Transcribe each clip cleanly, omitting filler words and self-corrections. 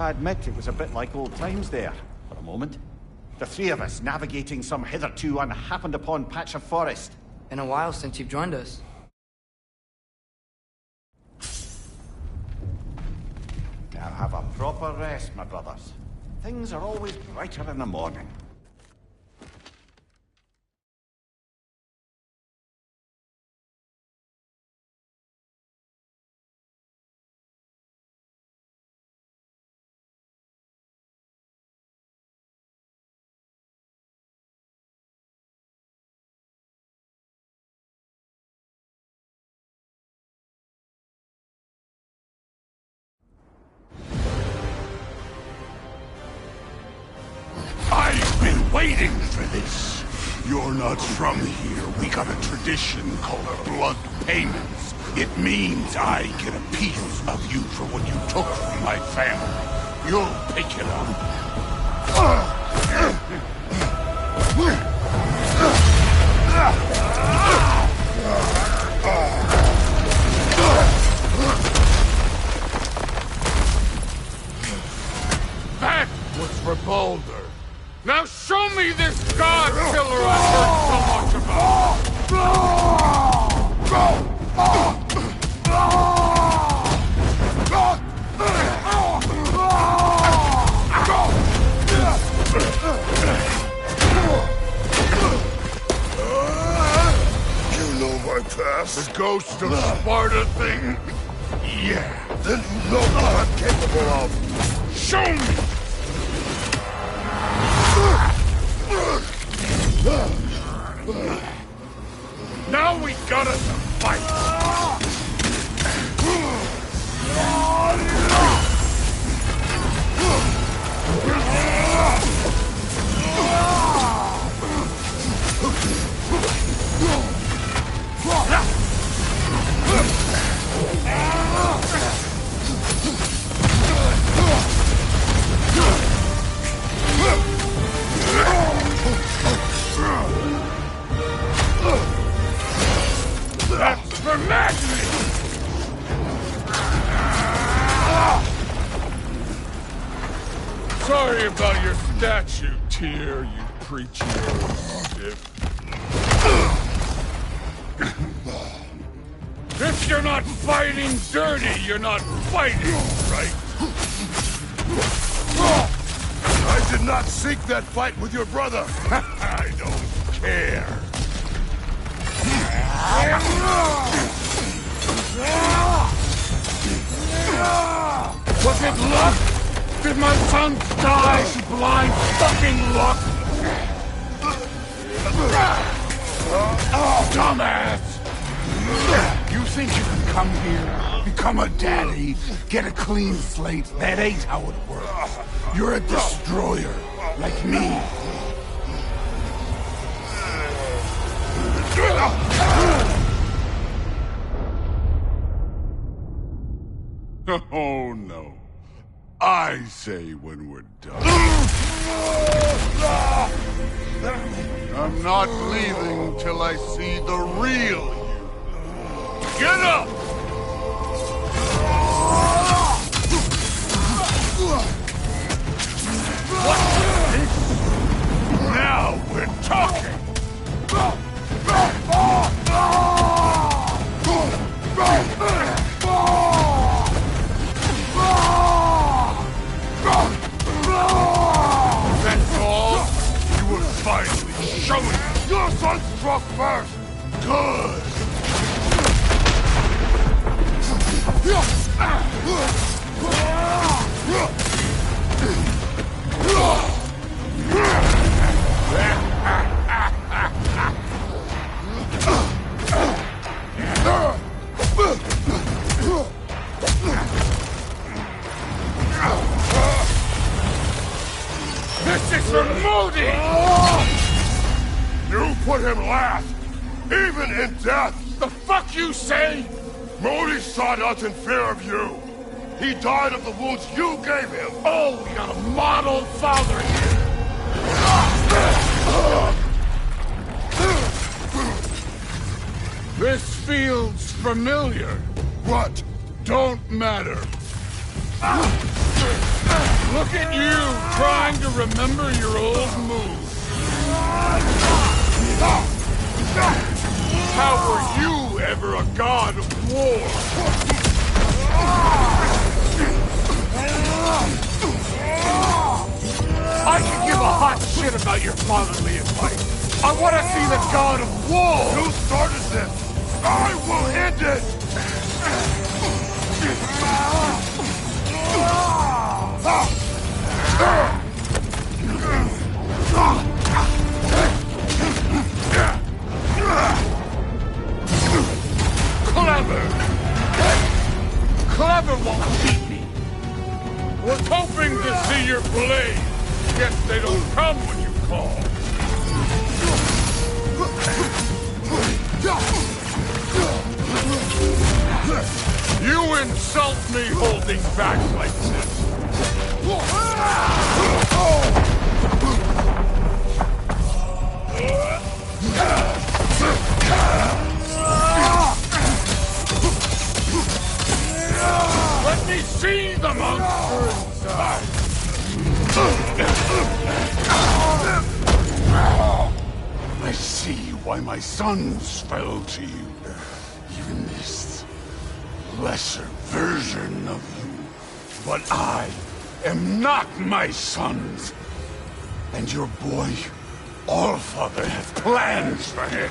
I admit it was a bit like old times there, for a moment. The three of us navigating some hitherto unhappened-upon patch of forest. Been a while since you've joined us. Now have a proper rest, my brothers. Things are always brighter in the morning. I've been waiting for this. You're not from here. We got a tradition called blood payments. It means I get a piece of you for what you took from my family. You'll pick it up. That was for Boulder. Now show me this god killer I heard so much about! You know my past? The ghost of Sparta thing? Yeah. Then you know what I'm capable of. Show me! Now we got us a fight! That's for madness! Sorry about your statue, Tyr, you preachy old stiff. If you're not fighting dirty, you're not fighting, right? I did not seek that fight with your brother. I don't care. Was it luck? Did my son die to blind fucking luck? Dumbass! You think you can come here, become a daddy, get a clean slate? That ain't how it works. You're a destroyer, like me. Oh no. I say when we're done. I'm not leaving till I see the real you. Get up! What's this? Now we're talking! That's all? You were finally showing. Your son struck first! Good! This is for Modi! You put him last, even in death! The fuck you say? Modi sought us in fear of you. He died of the wounds you gave him. Oh, we got a model father here. This feels familiar. What? Don't matter. Look at you, trying to remember your old moves. How were you ever a god of war? I can give a hot shit about your fatherly advice. I want to see the god of war! You started this! I will end it! Clever! Clever won't beat me! Was hoping to see your blade. Guess they don't come when you call. You insult me holding back like this. Let me see the monster inside! I see why my sons fell to you. Even this lesser version of you. But I am not my sons. And your boy, Allfather, has plans for him.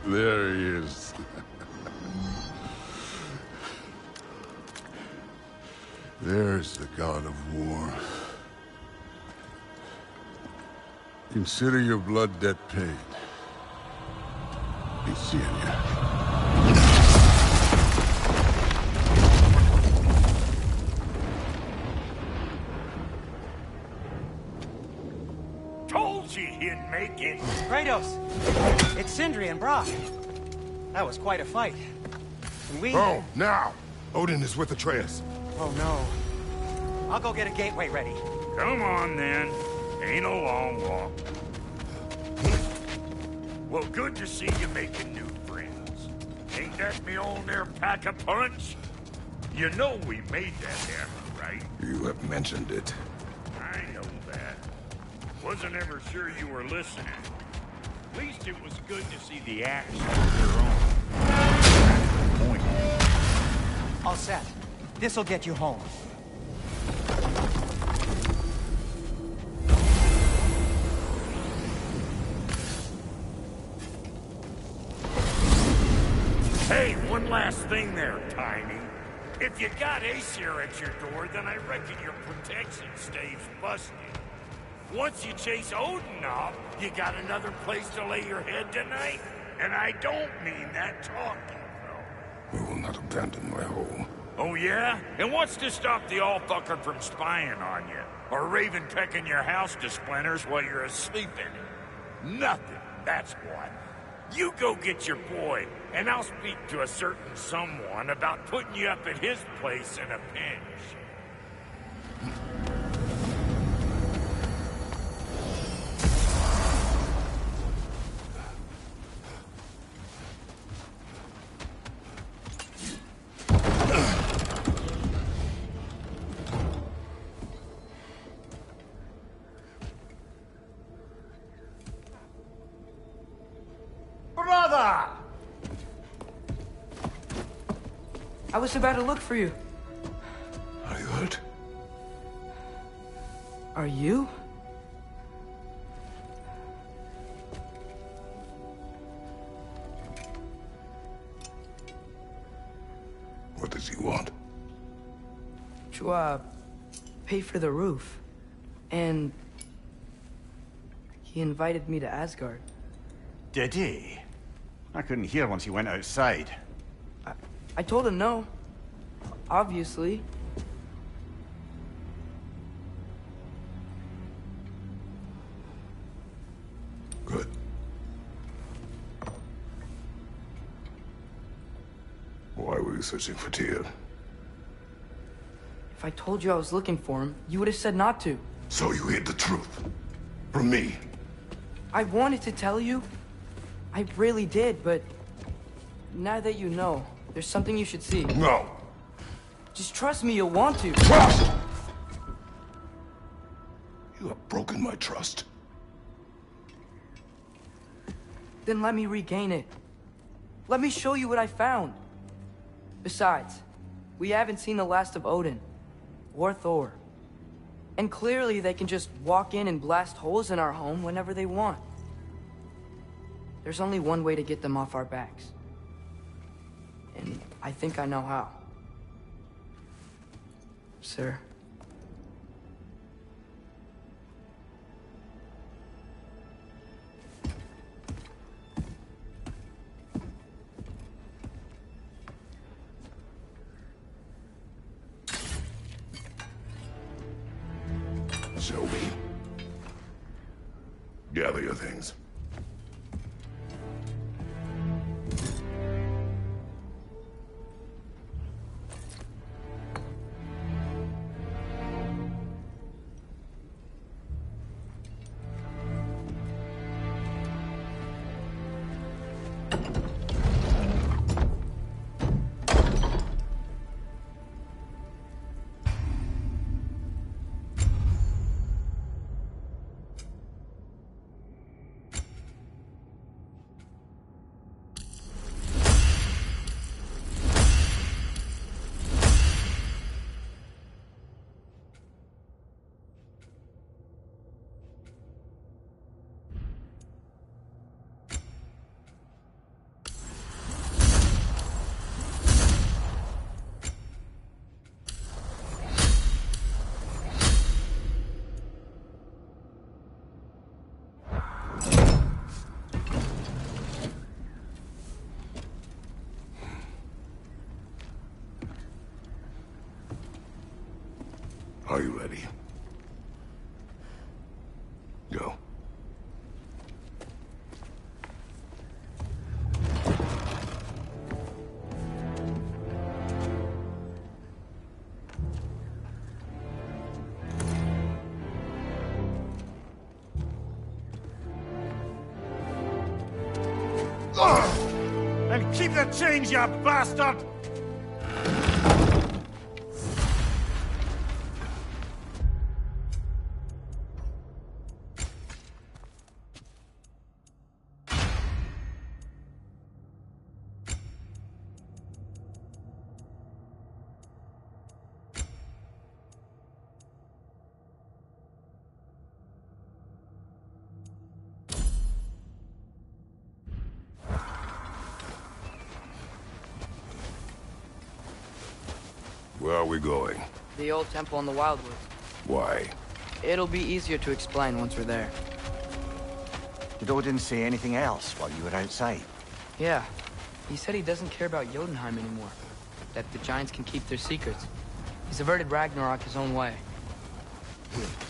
There he is. There's the god of war. Consider your blood debt paid. Be seeing ya. Told you he'd make it. Kratos! It's Sindri and Brock. That was quite a fight. And we... Oh, now! Odin is with Atreus. Oh, no. I'll go get a gateway ready. Come on, then. Ain't a long walk. Well, good to see you making new friends. Ain't that me old there pack a punch? You know we made that hammer, right? You have mentioned it. I know that. Wasn't ever sure you were listening. At least it was good to see the action of your own. Point. All set. This'll get you home. Hey, one last thing there, Tiny. If you got Aesir at your door, then I reckon your protection stays busted. Once you chase Odin off, you got another place to lay your head tonight? And I don't mean that talking, though. We will not abandon my home. Oh, yeah? And what's to stop the all-fucker from spying on you? Or Raven pecking your house to splinters while you're asleep in it? Nothing, that's what. You go get your boy, and I'll speak to a certain someone about putting you up at his place in a pinch. Brother! I was about to look for you. Are you hurt? Are you? What does he want? To, pay for the roof. And... he invited me to Asgard. Did he? I couldn't hear once he went outside. I told him no. Obviously. Good. Why were you searching for Tyr? If I told you I was looking for him, you would have said not to. So you hid the truth. From me. I wanted to tell you. I really did, but now that you know, there's something you should see. No. Just trust me, you'll want to. You have broken my trust. Then let me regain it. Let me show you what I found. Besides, we haven't seen the last of Odin. Or Thor. And clearly they can just walk in and blast holes in our home whenever they want. There's only one way to get them off our backs. And I think I know how. Sir. Shall we? Gather your things. Are you ready? Go. And keep the change, you bastard! Where are we going? The old temple in the Wildwoods. Why? It'll be easier to explain once we're there. Did Odin say anything else while you were outside? Yeah. He said he doesn't care about Jotunheim anymore. That the Giants can keep their secrets. He's averted Ragnarok his own way.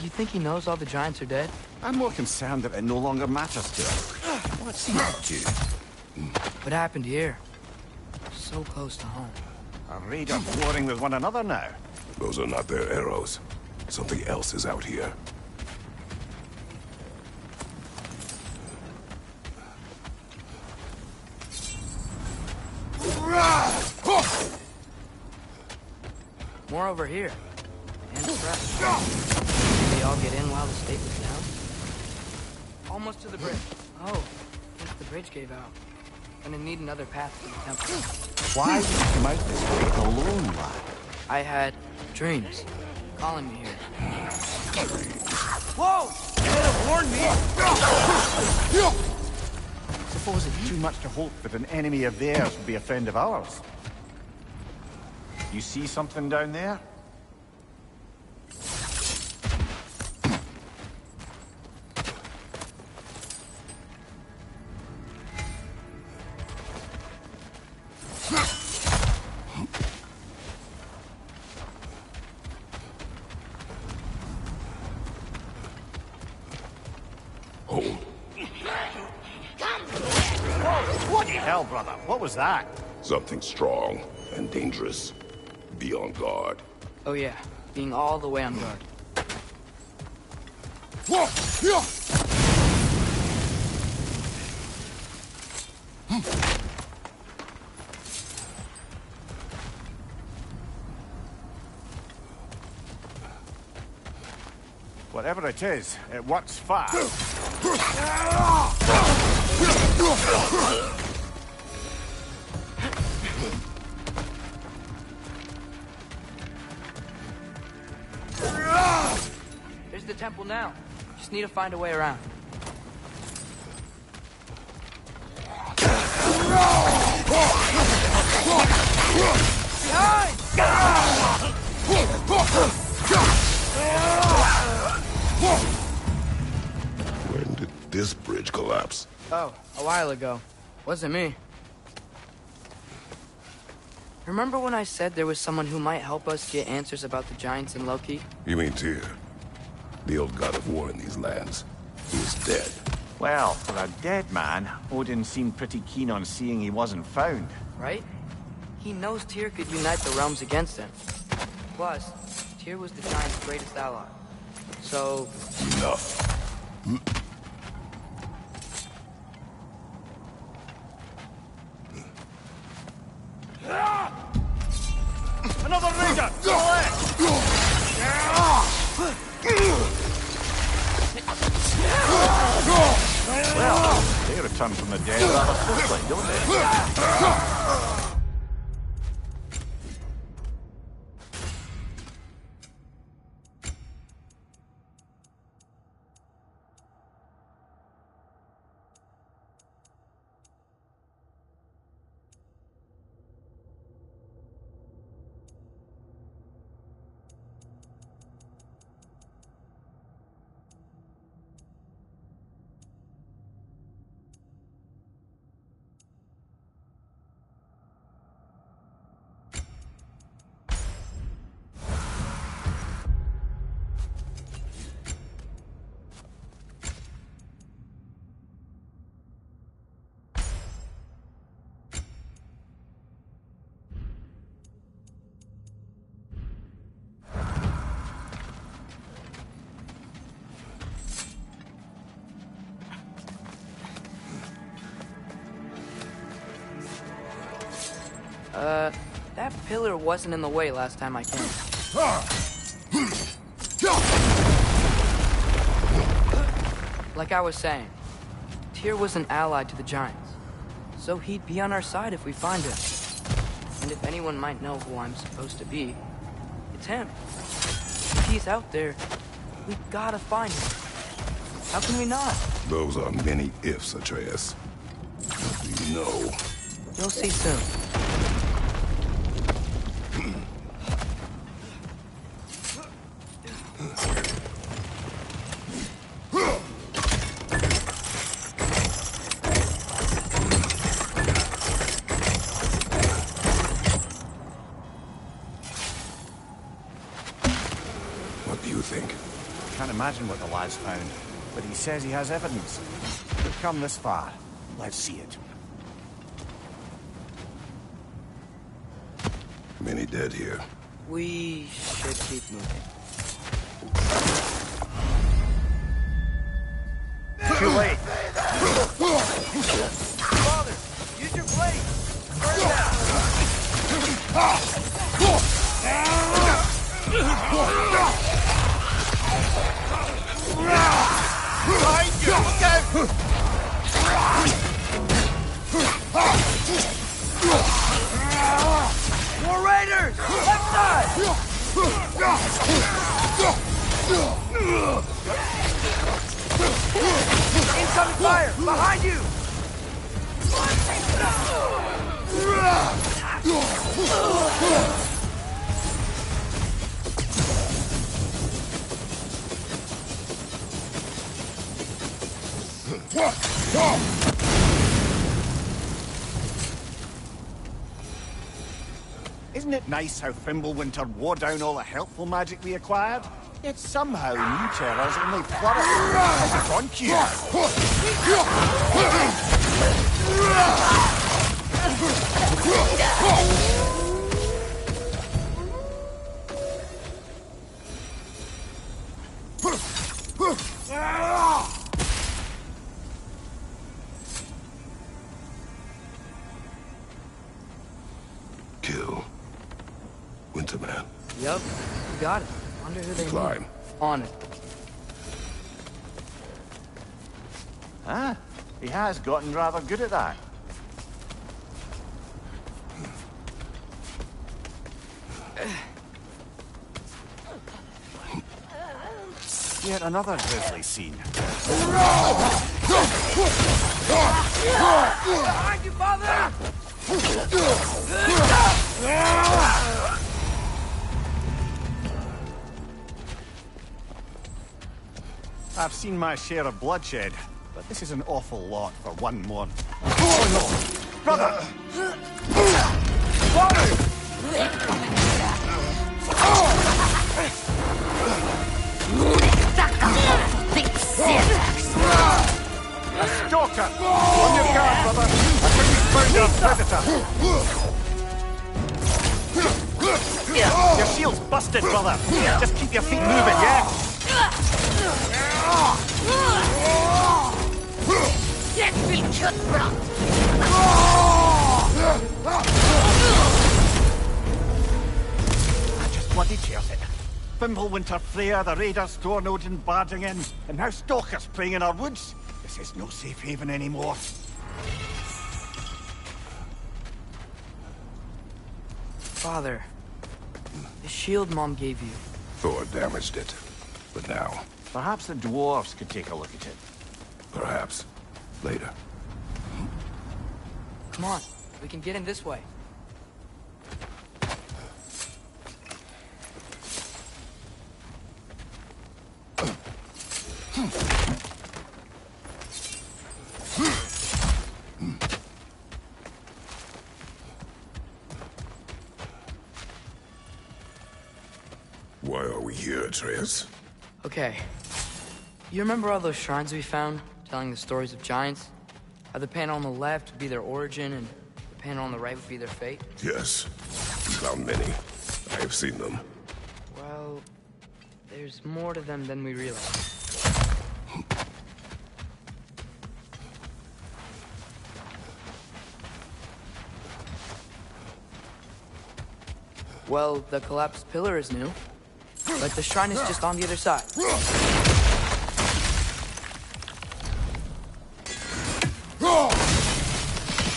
You think he knows all the Giants are dead? I'm more concerned that it no longer matters to him. What's he up to? What happened here? So close to home. A raid of warring with one another now. Those are not their arrows. Something else is out here. More over here. And fresh. Did they all get in while the state was down? Almost to the bridge. Oh, I think the bridge gave out. Gonna need another path to the temple. Why did you come out this way alone, lad? I had dreams calling me here. Whoa! You could have warned me! Suppose it's too much to hope that an enemy of theirs would be a friend of ours. You see something down there? Bloody hell, brother. What was that? Something strong and dangerous. Be on guard. Oh yeah, being all the way on guard. Whoa! Whatever it is, it works fast. There's the temple now. Just need to find a way around. Behind! When did this bridge collapse? Oh, a while ago. Wasn't me. Remember when I said there was someone who might help us get answers about the giants and Loki? You mean Tyr? The old god of war in these lands. He's dead. Well, for a dead man, Odin seemed pretty keen on seeing he wasn't found. Right? He knows Tyr could unite the realms against him. Plus, Tyr was the giant's greatest ally. So... Enough. Another raider! To the left! Well, they return from the dead rather quickly, don't they? That pillar wasn't in the way last time I came. Like I was saying, Tyr was an ally to the giants, so he'd be on our side if we find him. And if anyone might know who I'm supposed to be, it's him. If he's out there, we gotta find him. How can we not? Those are many ifs, Atreus. We know. You'll see soon. What do you think? Can't imagine what the lad's found, but he says he has evidence. We've come this far. Let's see it. Many dead here. We should keep moving. Too late. Father, use your blade! Burn it out! Behind you! Look out! More raiders! Left side! Incoming fire! Behind you! Isn't it nice how Fimbulwinter wore down all the helpful magic we acquired? Yet somehow new terrors only flourish as it's on cue. Yup, you got it. Wonder who they Climb. mean. On it. Ah, he has gotten rather good at that. Yet another grisly scene. Behind you, father! I've seen my share of bloodshed, but this is an awful lot for one more. Oh no! Brother! Father! A stalker! On your guard, brother! I think we found our predator! Your shield's busted, brother! Just keep your feet moving, yeah? I just bloody chairs it. Fimbulwinter Freya, the raiders, Stornodin barging in, and now stalkers preying in our woods. This is no safe haven anymore. Father, the shield Mom gave you. Thor damaged it. But now, Perhaps the dwarves could take a look at it. perhaps, later. Come on, we can get in this way. Why are we here, Atreus? Okay. You remember all those shrines we found, telling the stories of giants? How the panel on the left would be their origin, and the panel on the right would be their fate? Yes. We found many. I have seen them. Well, there's more to them than we realize. Well, the collapsed pillar is new, but the shrine is just on the other side.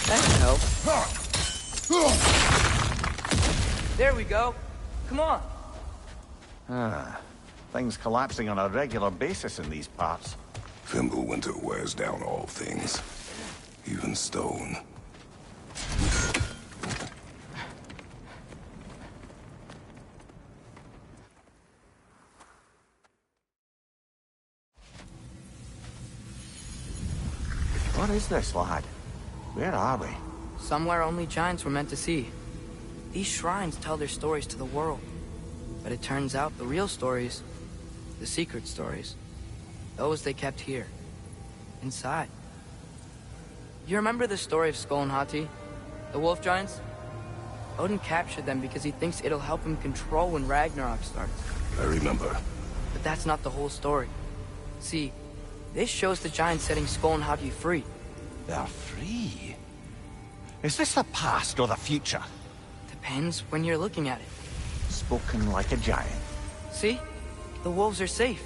That should help. There we go. Come on. Ah, things collapsing on a regular basis in these parts. Fimbulwinter wears down all things, even stone. What is this, lad? Where are we? Somewhere only giants were meant to see. These shrines tell their stories to the world. But it turns out the real stories, the secret stories, those they kept here, inside. You remember the story of Skull and Hati, the wolf giants? Odin captured them because he thinks it'll help him control when Ragnarok starts. I remember. But that's not the whole story. See, this shows the giants setting Skull and Hati free. They're free. Is this the past or the future? Depends when you're looking at it. Spoken like a giant. See? The wolves are safe.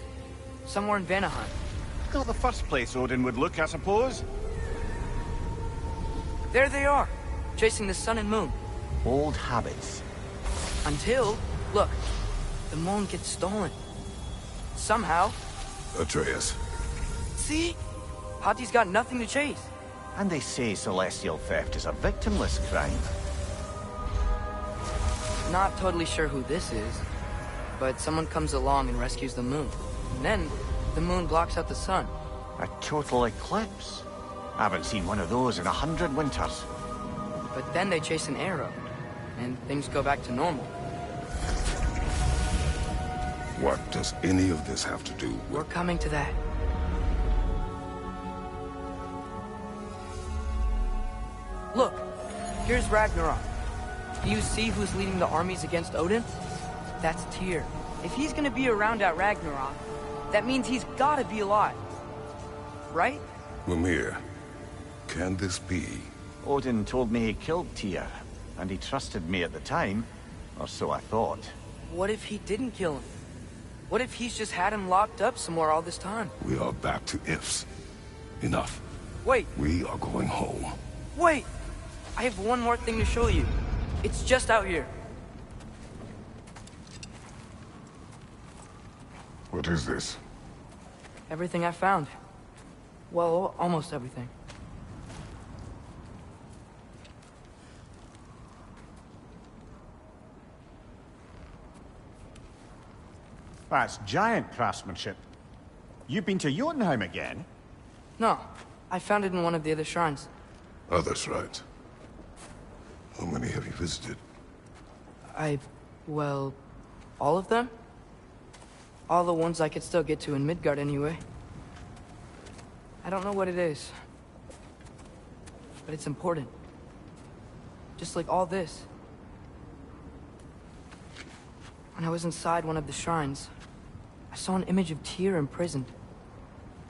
Somewhere in Vanaheim. Not the first place Odin would look, I suppose. There they are, chasing the sun and moon. Old habits. Until, look, the moon gets stolen. Somehow. Atreus. See? Hati's got nothing to chase. And they say celestial theft is a victimless crime. Not totally sure who this is, but someone comes along and rescues the moon. And then, the moon blocks out the sun. A total eclipse. I haven't seen one of those in 100 winters. But then they chase an arrow, and things go back to normal. What does any of this have to do We're with... coming to that. Look, here's Ragnarok. Do you see who's leading the armies against Odin? That's Tyr. If he's gonna be around at Ragnarok, that means he's gotta be alive. Right? Mimir, can this be? Odin told me he killed Tyr, and he trusted me at the time, or so I thought. what if he didn't kill him? What if he's just had him locked up somewhere all this time? We are back to ifs. Enough. Wait, We are going home. wait! I have one more thing to show you. It's just out here. What is this? Everything I found. Well, almost everything. That's giant craftsmanship. You've been to Jotunheim again? No, I found it in one of the other shrines. Other shrines. How many have you visited? Well, all of them? All the ones I could still get to in Midgard anyway. I don't know what it is. But it's important. Just like all this. When I was inside one of the shrines, I saw an image of Tyr imprisoned.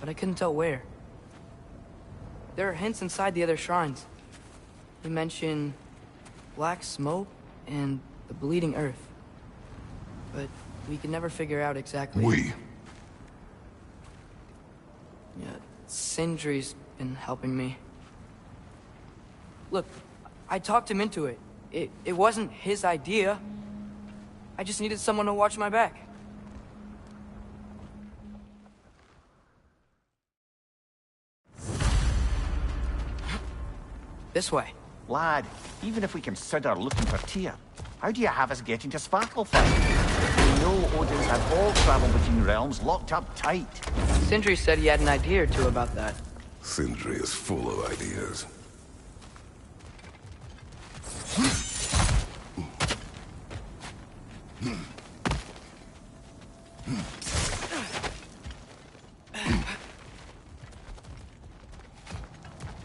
But I couldn't tell where. There are hints inside the other shrines. They mention black smoke and the bleeding earth. But we could never figure out exactly... We. Yeah, Sindri's been helping me. Look, I talked him into it. It wasn't his idea. I just needed someone to watch my back. This way. Lad, even if we consider looking for Tyr, how do you have us getting to Svartalfheim? We know Odin's had all travel between realms locked up tight. Sindri said he had an idea or two about that. Sindri is full of ideas.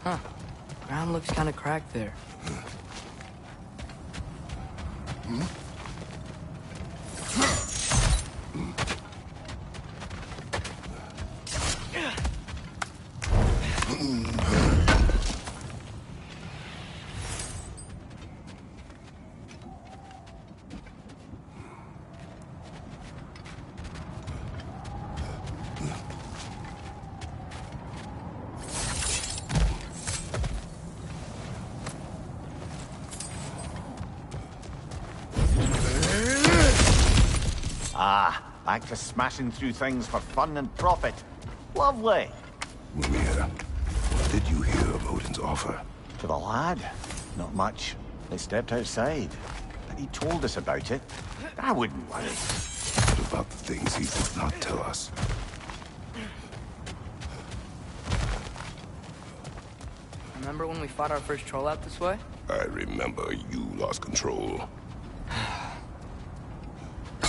Huh. Ground looks kind of cracked there. Back to smashing through things for fun and profit. Lovely. Mimir, what did you hear of Odin's offer? To the lad? Not much. They stepped outside. But he told us about it. I wouldn't worry. What about the things he did not tell us? Remember when we fought our first troll out this way? I remember you lost control.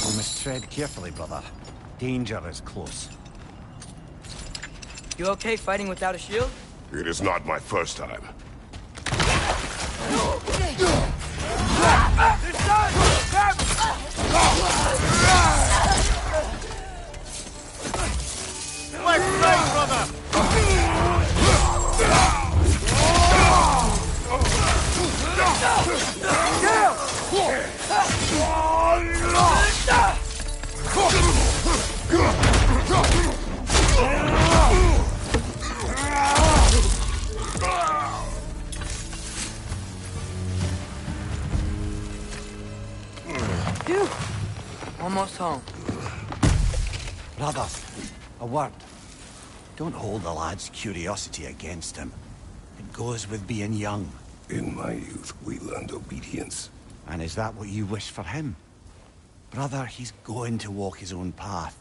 We must tread carefully, brother. Danger is close. You okay fighting without a shield? It is not my first time. Left side, brother! Phew. Almost home. Brothers, a word. Don't hold the lad's curiosity against him. It goes with being young. In my youth, we learned obedience. And is that what you wish for him? Brother, he's going to walk his own path.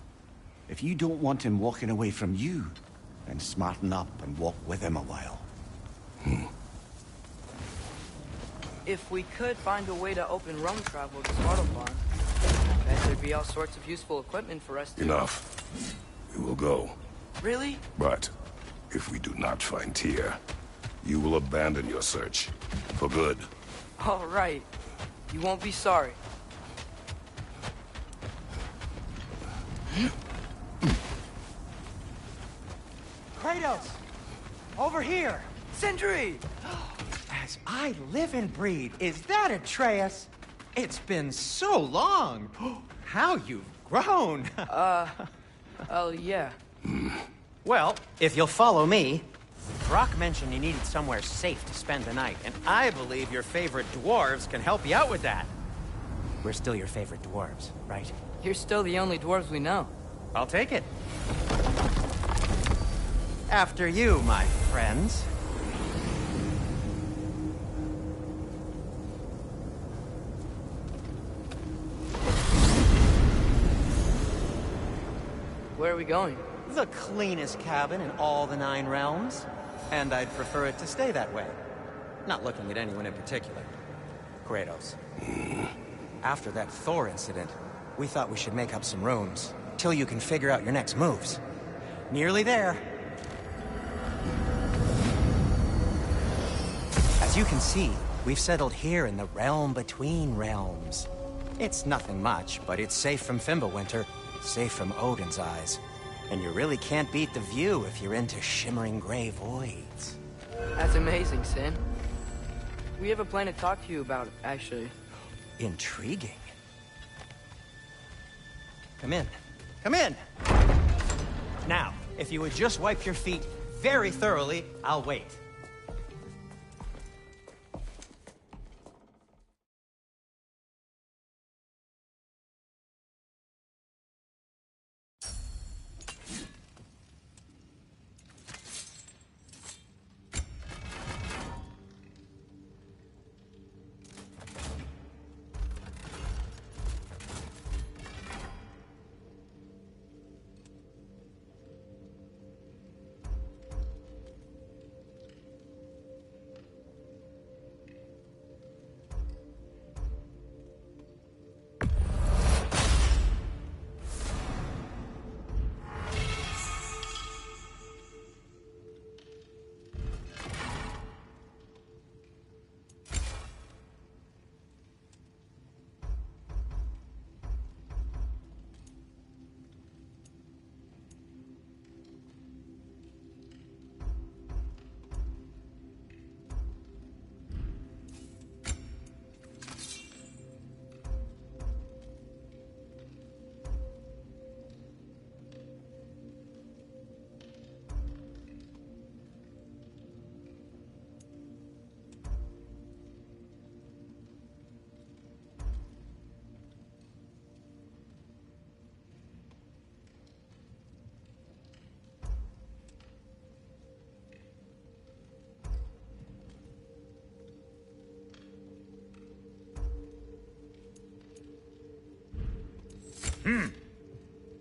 If you don't want him walking away from you, then smarten up and walk with him a while. If we could find a way to open roam travel to Svartalfheim, I bet there'd be all sorts of useful equipment for us to... Enough. We will go. Really? But if we do not find Tyr, you will abandon your search. For good. All right. You won't be sorry. Kratos! Over here! Sindri! As I live and breathe, is that Atreus? It's been so long. How you've grown. Oh, yeah. Well, if you'll follow me, Brock mentioned you needed somewhere safe to spend the night, and I believe your favorite dwarves can help you out with that. We're still your favorite dwarves, right? You're still the only dwarves we know. I'll take it. After you, my friends. Where are we going? The cleanest cabin in all the 9 realms. And I'd prefer it to stay that way. Not looking at anyone in particular. Kratos. After that Thor incident, we thought we should make up some rooms, till you can figure out your next moves. Nearly there. As you can see, we've settled here in the realm between realms. It's nothing much, but it's safe from Fimbulwinter, safe from Odin's eyes. And you really can't beat the view if you're into shimmering gray voids. That's amazing, Sin. We have a plan to talk to you about, actually. Intriguing. Come in. Come in! Now, if you would just wipe your feet very thoroughly, I'll wait.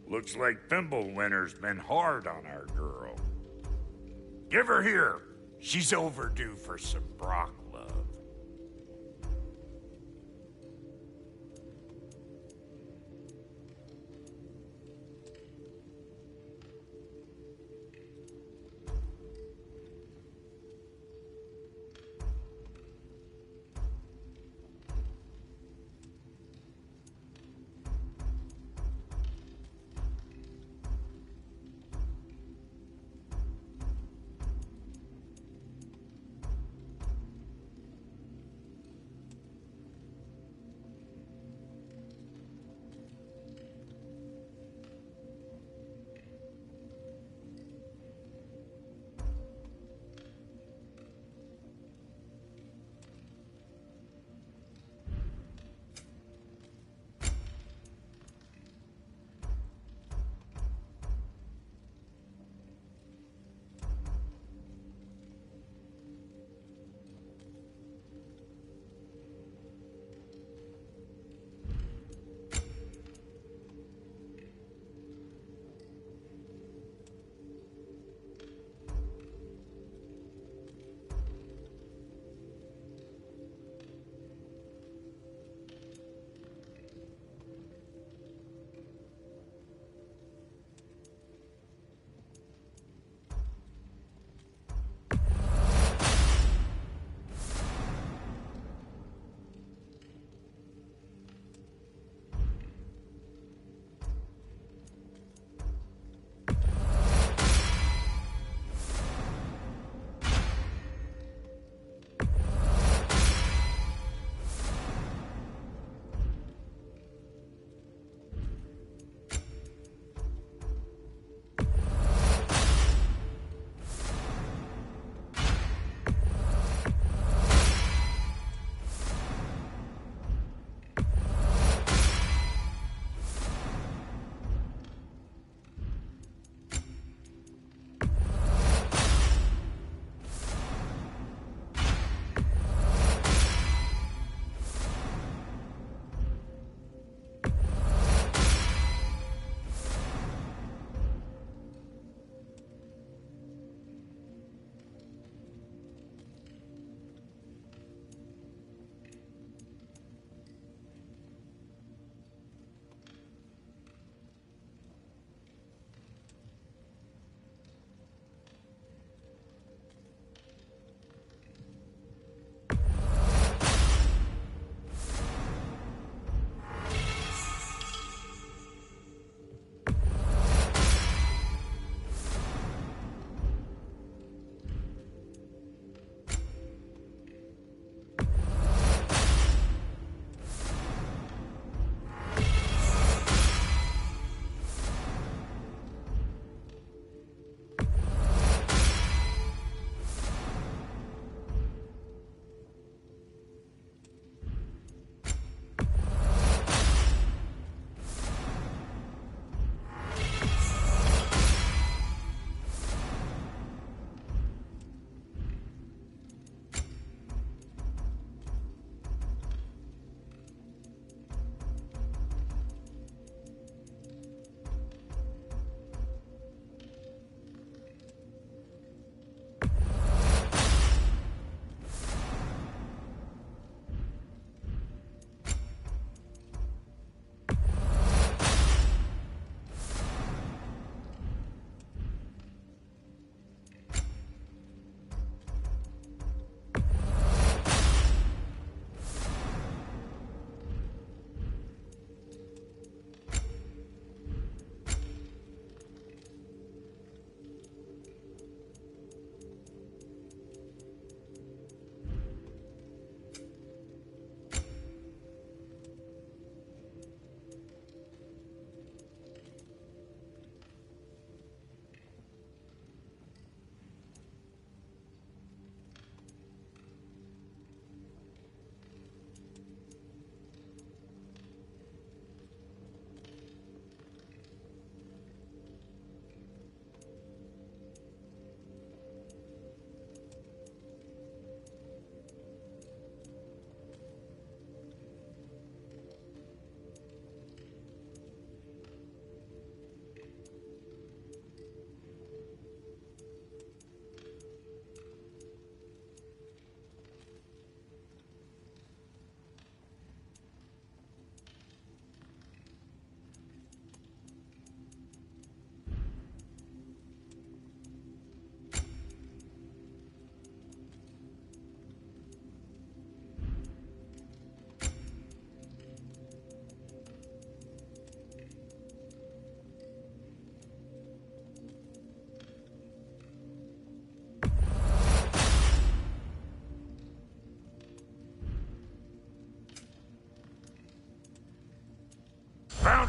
Looks like Fimbulwinter's been hard on our girl. Give her here. She's overdue for some Brock love.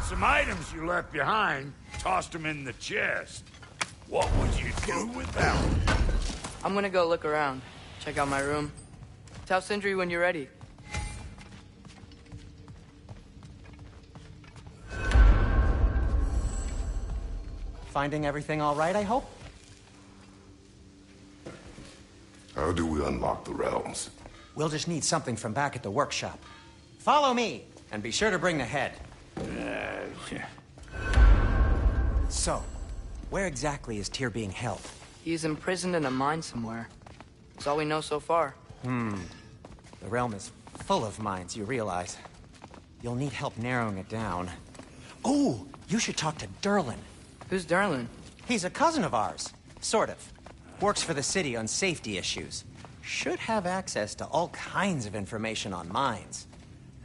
some items you left behind, tossed them in the chest. What would you do without them? I'm gonna go look around. Check out my room. Tell Sindri when you're ready. Finding everything all right, I hope? How do we unlock the realms? We'll just need something from back at the workshop. Follow me, and be sure to bring the head. So, where exactly is Tyr being held? He's imprisoned in a mine somewhere. That's all we know so far. The realm is full of mines, you realize. You'll need help narrowing it down. Oh, you should talk to Durlin. Who's Darlin? He's a cousin of ours. Sort of. Works for the city on safety issues. Should have access to all kinds of information on mines.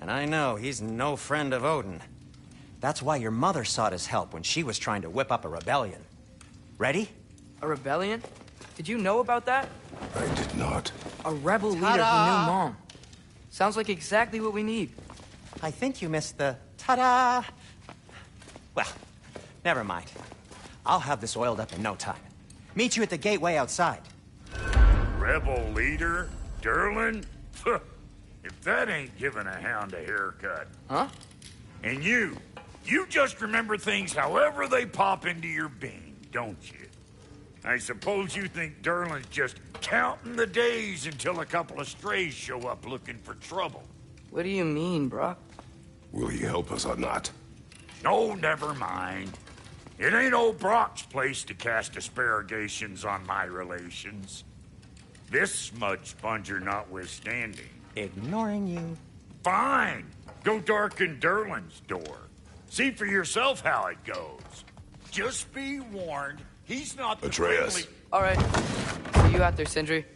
And I know he's no friend of Odin. That's why your mother sought his help when she was trying to whip up a rebellion. Ready? A rebellion? Did you know about that? I did not. A rebel leader who knew Mom. Sounds like exactly what we need. I think you missed the ta-da! Well, never mind. I'll have this oiled up in no time. Meet you at the gateway outside. Rebel leader? Durlin? If that ain't giving a hound a haircut. Huh? And you just remember things however they pop into your being, don't you? I suppose you think Durlin's just counting the days until a couple of strays show up looking for trouble. What do you mean, Brock? Will he help us or not? No, never mind. It ain't old Brock's place to cast asparagations on my relations. This smudge sponger notwithstanding. Ignoring you. Fine. Go darken Durlin's door. See for yourself how it goes. Just be warned, he's not the Atreus. friendly... All right. See you out there, Sindri.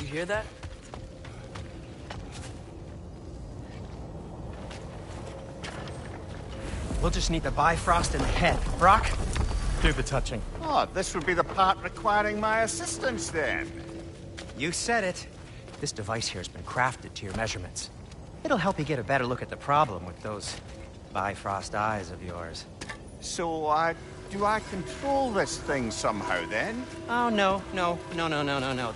You hear that? We'll just need the Bifrost in the head. Brock, do the touching. Oh, this would be the part requiring my assistance then. You said it. This device here has been crafted to your measurements. It'll help you get a better look at the problem with those Bifrost eyes of yours. So, do I control this thing somehow then? Oh, no.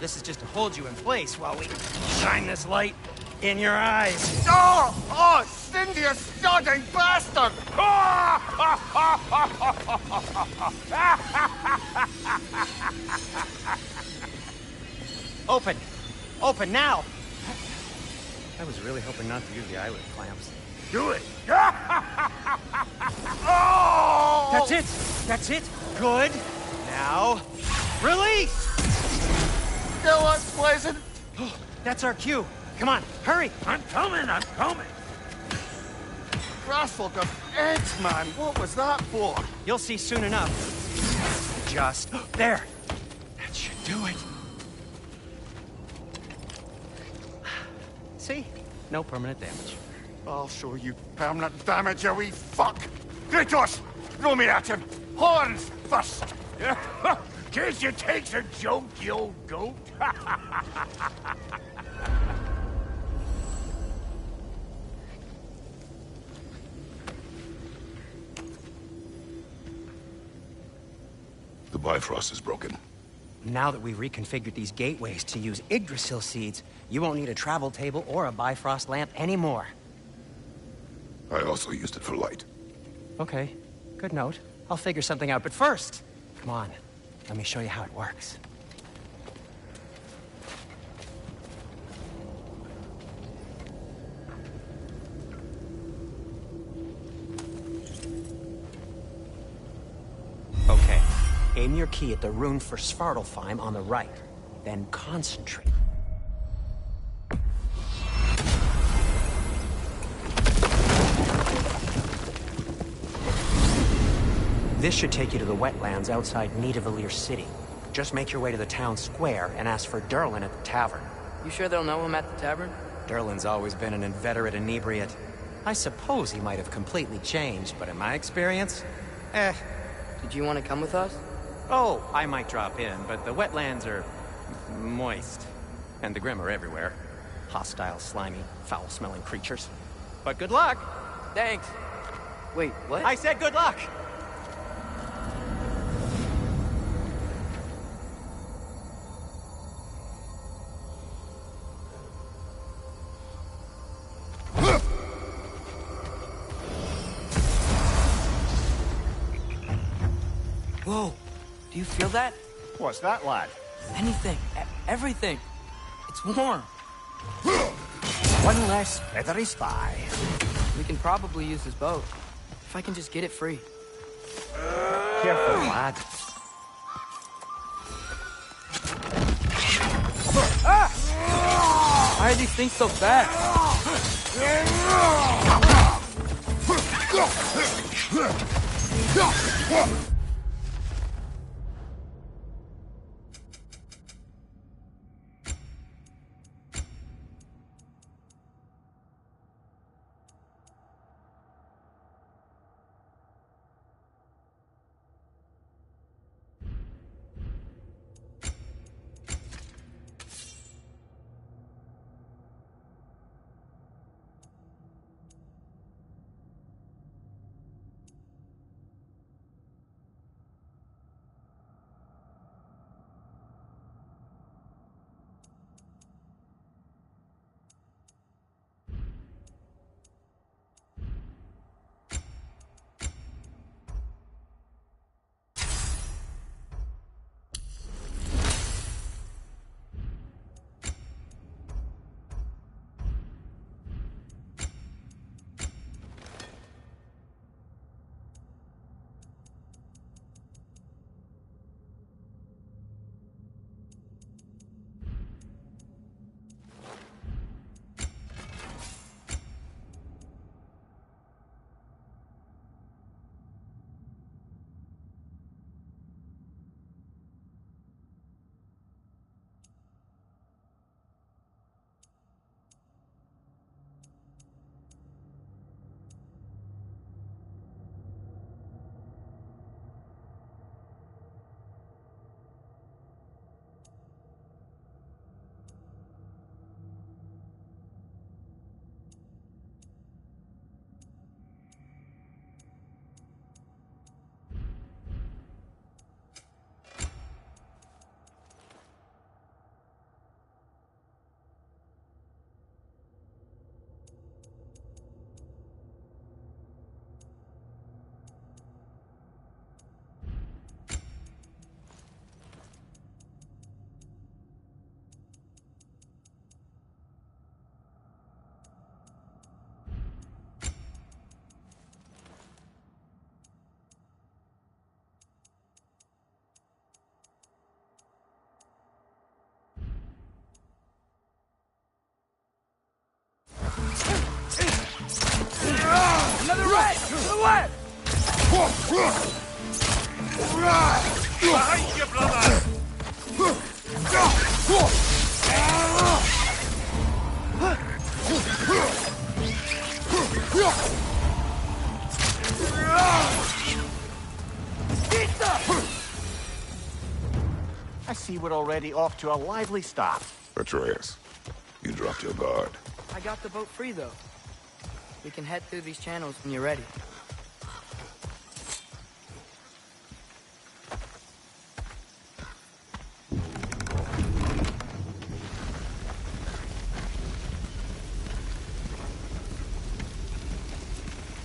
This is just to hold you in place while we shine this light in your eyes. Oh, Cindy, you sodding bastard! Open! Open now! I was really hoping not to use the eyelid clamps. Do it! Oh! That's it! Good! Now, release! Still unpleasant. That's our cue. Come on, hurry! I'm coming! Grassful of eggs, man. What was that for? You'll see soon enough. Just there. That should do it. See? No permanent damage. I'll show you permanent damage, you wee fuck. Kratos, throw me at him. Horns first. Guess you takes a joke, you old goat. The Bifrost is broken. Now that we've reconfigured these gateways to use Yggdrasil seeds, you won't need a travel table or a Bifrost lamp anymore. I also used it for light. Okay, good note. I'll figure something out, but first, come on, let me show you how it works. Okay, aim your key at the rune for Svartalfheim on the right, then concentrate. This should take you to the wetlands outside Nidavellir City. Just make your way to the town square and ask for Durlin at the tavern. You sure they'll know him at the tavern? Durlin's always been an inveterate inebriate. I suppose he might have completely changed, but in my experience, Did you want to come with us? Oh, I might drop in, but the wetlands are moist. And the Grim are everywhere. Hostile, slimy, foul-smelling creatures. But good luck! Thanks. Wait, what? I said good luck! Whoa, do you feel that? What's that, lad? Anything, everything. It's warm. One less feathery spy. We can probably use this boat. If I can just get it free. Careful, lad. Why are these things so fast? Another rat! To the left! Behind you, brother! I see we're already off to a lively start. Atreus, you dropped your guard. I got the boat free, though. We can head through these channels when you're ready.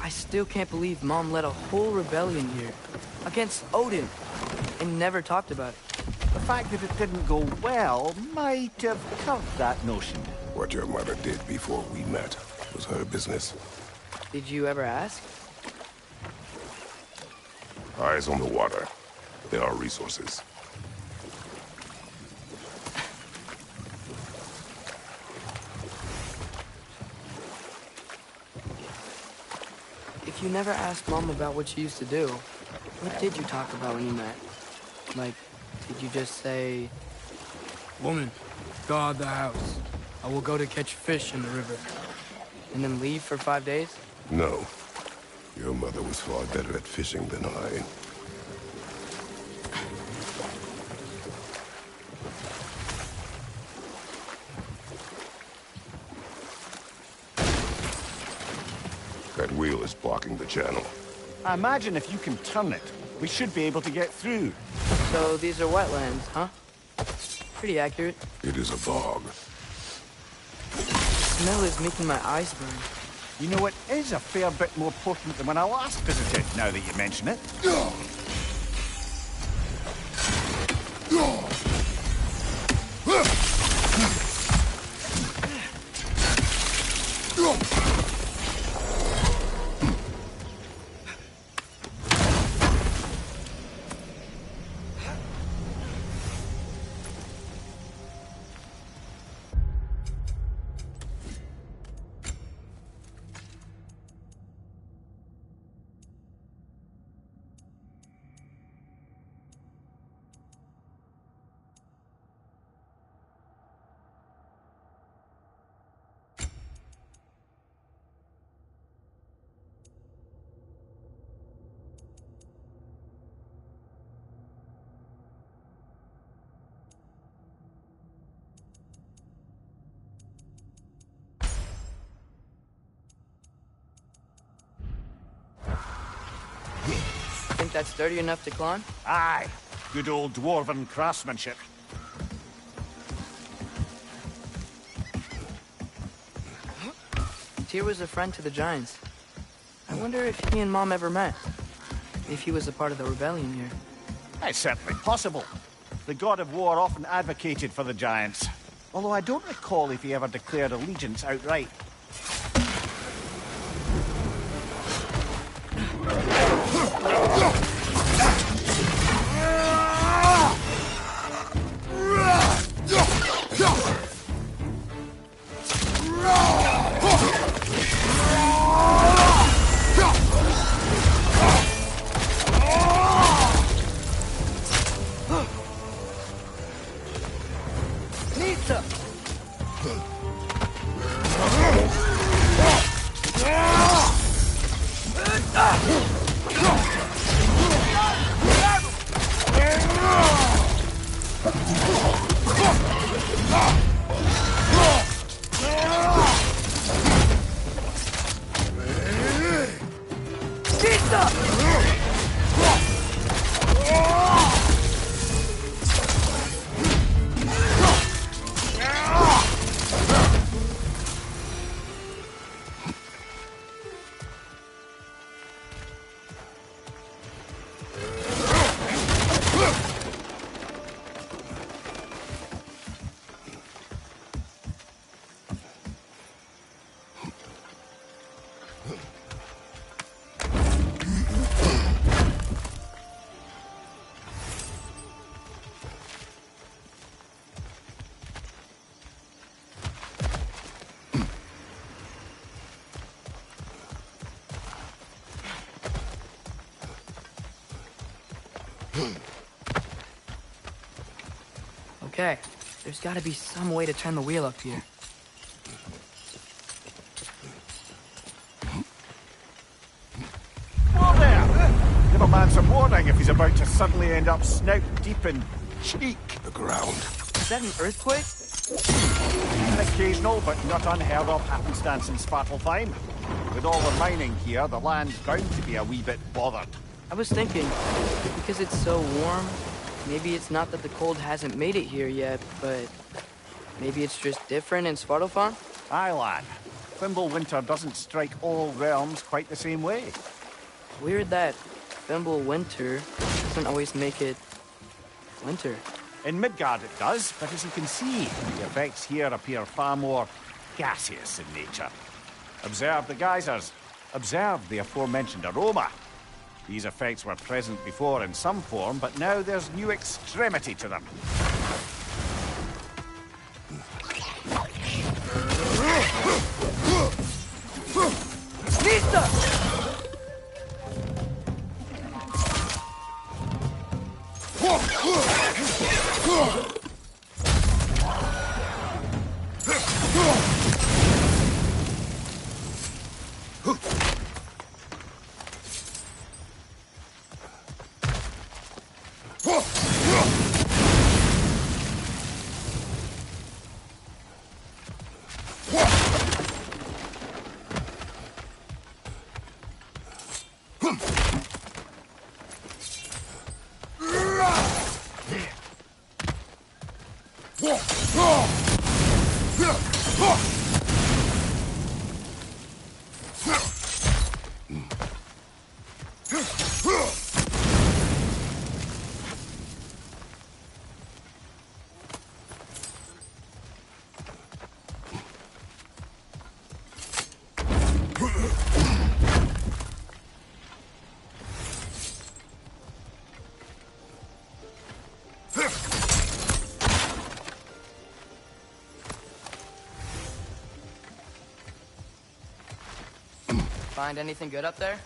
I still can't believe Mom led a whole rebellion here. Against Odin. And never talked about it. The fact that it didn't go well might have curbed that notion. What your mother did before we met was her business. Did you ever ask? Eyes on the water. There are resources. If you never asked Mom about what she used to do, what did you talk about when you met? Like, did you just say, "Woman, guard the house. I will go to catch fish in the river." And then leave for 5 days? No. Your mother was far better at fishing than I. That wheel is blocking the channel. I imagine if you can turn it, we should be able to get through. So these are wetlands, huh? Pretty accurate. It is a bog. The smell is making my eyes burn. You know, it is a fair bit more potent than when I last visited, now that you mention it. Think that's sturdy enough to climb? Aye, good old dwarven craftsmanship. Tyr was a friend to the Giants. I wonder if he and Mom ever met. If he was a part of the rebellion here. It's certainly possible. The god of war often advocated for the Giants. Although I don't recall if he ever declared allegiance outright. Okay, there's gotta be some way to turn the wheel up here. Whoa there! Give a man some warning if he's about to suddenly end up snout deep in cheek. The ground. Is that an earthquake? An occasional but not unheard of happenstance in Svartalfheim. With all the mining here, the land's bound to be a wee bit bothered. I was thinking, because it's so warm, maybe it's not that the cold hasn't made it here yet, but maybe it's just different in Svartalfheim? Aye, lad. Thimble winter doesn't strike all realms quite the same way. Weird that Thimble winter doesn't always make it winter. In Midgard it does, but as you can see, the effects here appear far more gaseous in nature. Observe the geysers. Observe the aforementioned aroma. These effects were present before in some form, but now there's new extremity to them. Find anything good up there?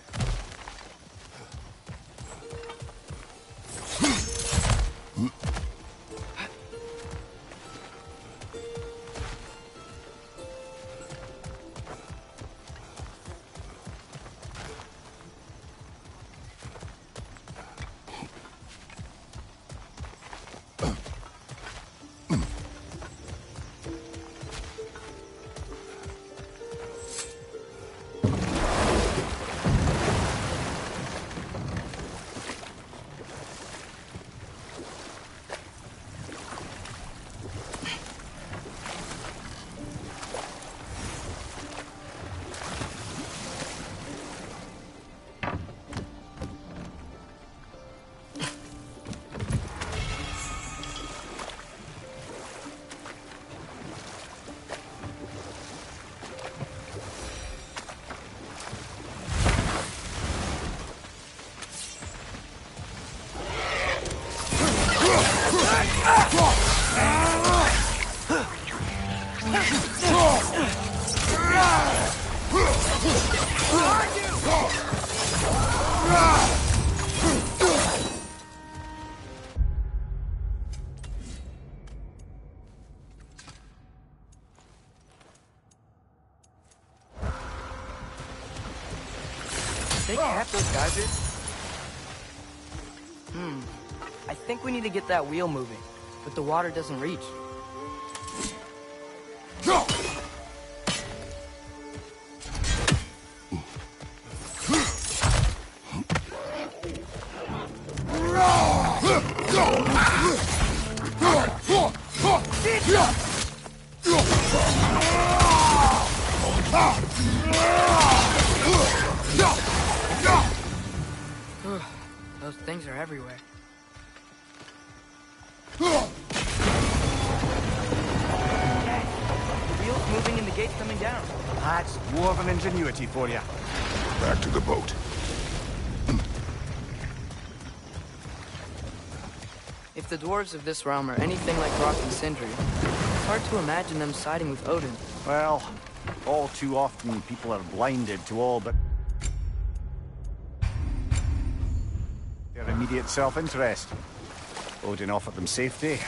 They kept those geysers? I think we need to get that wheel moving, but the water doesn't reach. Those things are everywhere. The wheel's moving and the gate's coming down. That's dwarven ingenuity for you. Back to the boat. If the dwarves of this realm are anything like Rock and Sindri, it's hard to imagine them siding with Odin. Well, all too often people are blinded to all but their immediate self-interest. Odin offered them safety,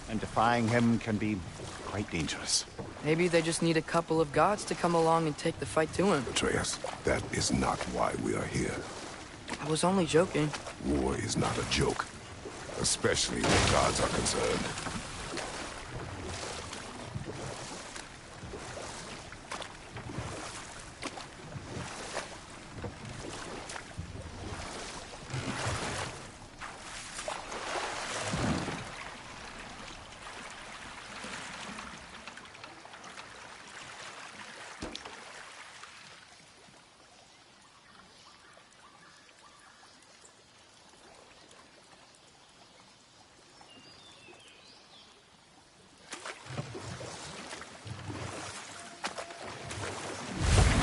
and defying him can be quite dangerous. Maybe they just need a couple of gods to come along and take the fight to him. Atreus, that is not why we are here. I was only joking. War is not a joke, especially when gods are concerned.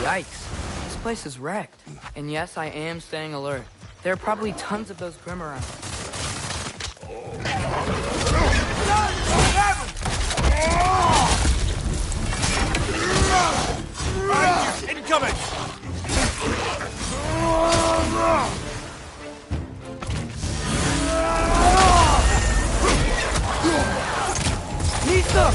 Yikes. This place is wrecked. And yes, I am staying alert. There are probably tons of those Grim around. Incoming! Nisa!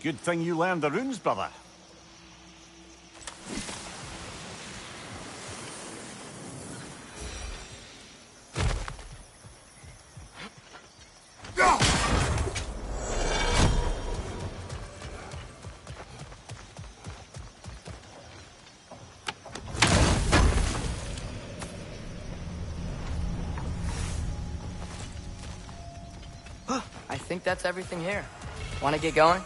Good thing you learned the runes, brother. I think that's everything here. Want to get going?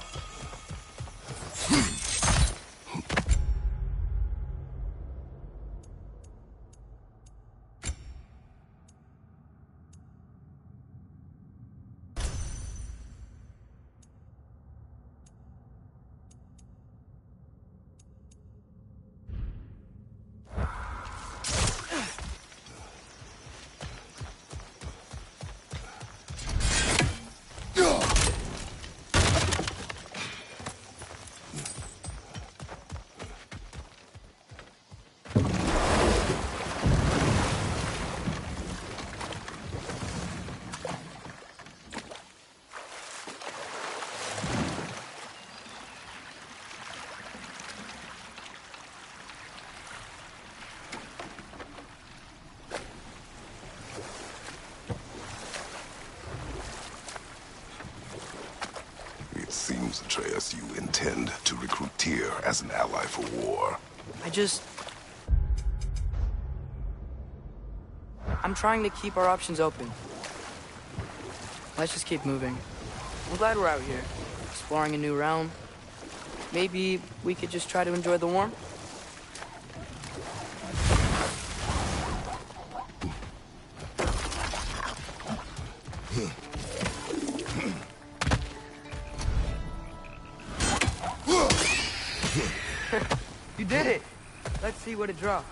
It seems, Atreus, you intend to recruit Tyr as an ally for war. I'm trying to keep our options open. Let's just keep moving. I'm glad we're out here, exploring a new realm. Maybe we could just try to enjoy the warmth? You did it! Let's see what it dropped.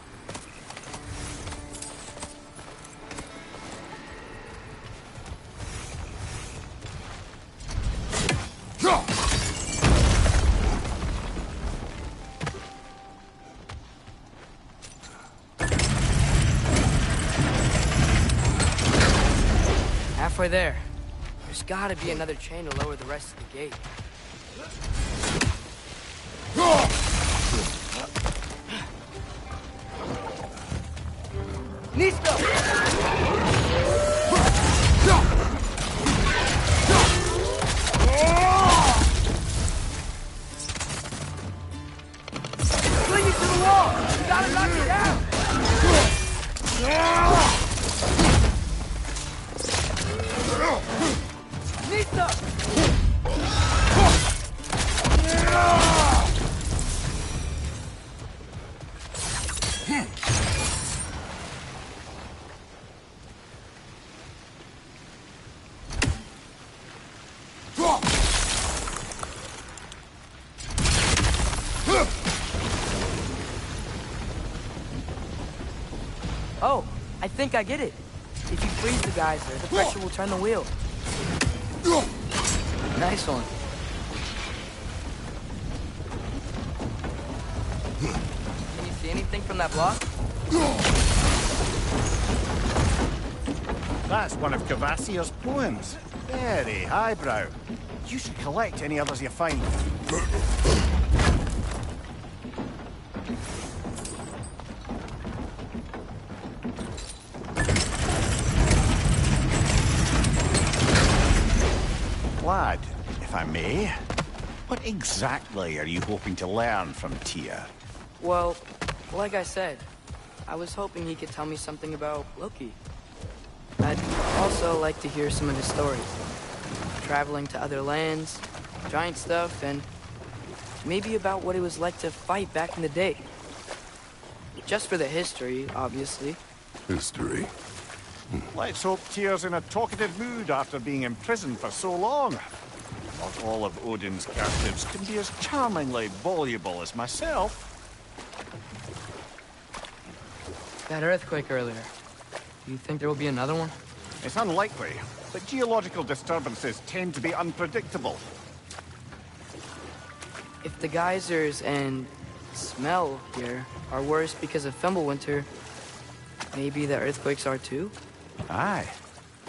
Halfway there. There's gotta be another chain to lower the rest of the gate. Fling it to the wall! You gotta knock it down! Oh, I think I get it. If you freeze the geyser, the pressure will turn the wheel. Nice one. Can you see anything from that block? That's one of Cavassier's poems. Very highbrow. You should collect any others you find. Lad, if I may, what exactly are you hoping to learn from Tyr? Well, like I said, I was hoping he could tell me something about Loki. I'd also like to hear some of his stories. Traveling to other lands, giant stuff, and Maybe about what it was like to fight back in the day. Just for the history, obviously. History. Let's hope Tyr's in a talkative mood after being imprisoned for so long. Not all of Odin's captives can be as charmingly voluble as myself. That earthquake earlier. Do you think there will be another one? It's unlikely, but geological disturbances tend to be unpredictable. If the geysers and smell here are worse because of Fimbulwinter, maybe the earthquakes are too? Aye.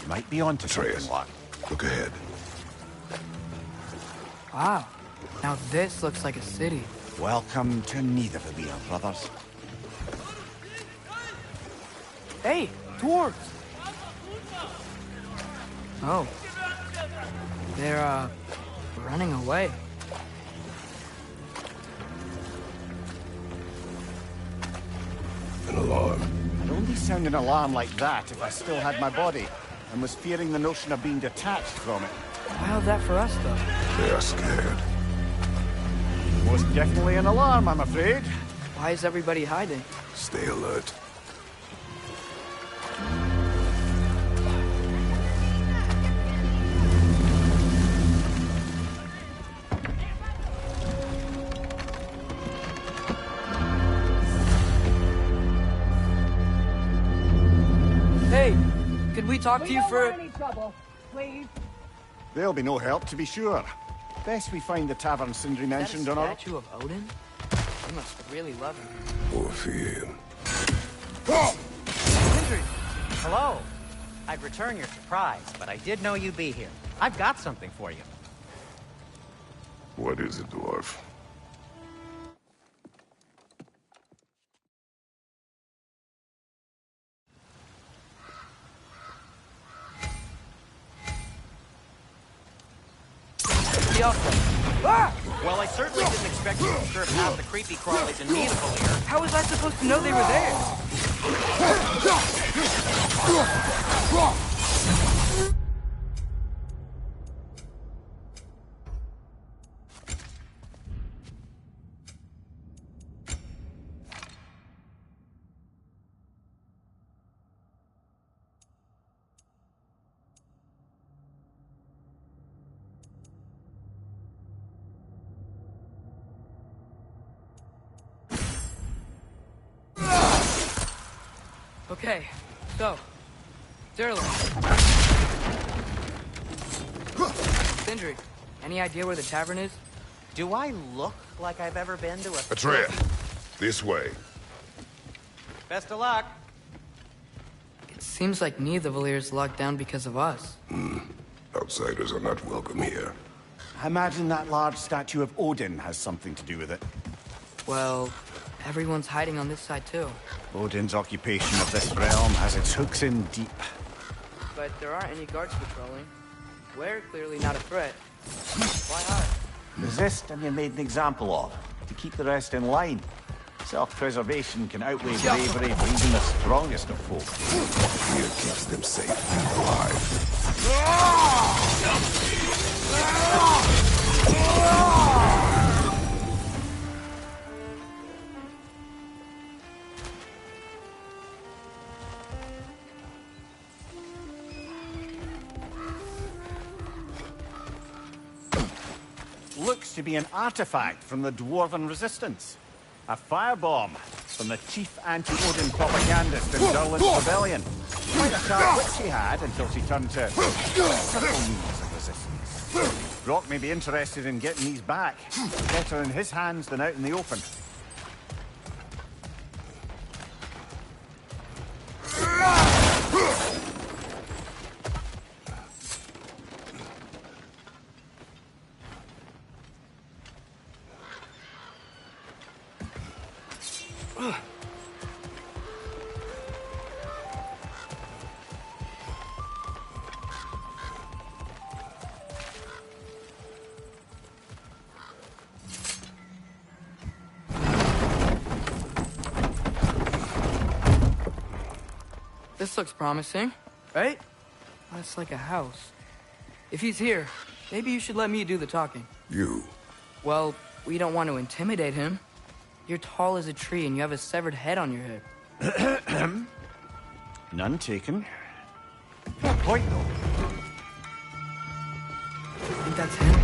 Might be onto Atreus, something, Locke. look ahead. Wow. Now this looks like a city. Welcome to Nidavellir, brothers. Hey, dwarves! Oh. They're, running away. An alarm. I'd only sound an alarm like that if I still had my body, and was fearing the notion of being detached from it. How's that for us, though? They are scared. Most definitely an alarm, I'm afraid. Why is everybody hiding? Stay alert. Hey, could we talk to you for... Any trouble, please. There'll be no help, to be sure. Best we find the tavern Sindri Is that a mentioned on our... statue of Odin? He must really love him. Or fear him. Sindri! Hello. I'd return your surprise, but I did know you'd be here. I've got something for you. What is it, dwarf? The Alpha. Ah! Well, I certainly didn't expect you to observe half the creepy crawlies in Nidavellir. How was I supposed to know they were there? Okay, so, Sterling. Sindri, any idea where the tavern is? Do I look like I've ever been to a... Atreus, this way. Best of luck. It seems like Nidavellir's locked down because of us. Outsiders are not welcome here. I imagine that large statue of Odin has something to do with it. Well, everyone's hiding on this side too. Odin's occupation of this realm has its hooks in deep. But there aren't any guards patrolling. We're clearly not a threat. Why hide? Resist and you're made an example of, to keep the rest in line. Self-preservation can outweigh bravery for even the strongest of folk. Fear keeps them safe and alive. Looks to be an artifact from the Dwarven Resistance. A firebomb from the chief anti-Odin propagandist in Durlin's rebellion. Quite a sharp wit she had until she turned to subtle means of resistance. Brock may be interested in getting these back. Better in his hands than out in the open. This looks promising, right? That's like a house. If he's here, maybe you should let me do the talking. You. Well, We don't want to intimidate him. You're tall as a tree and you have a severed head on your head. None taken. Fair point, though. I think that's him.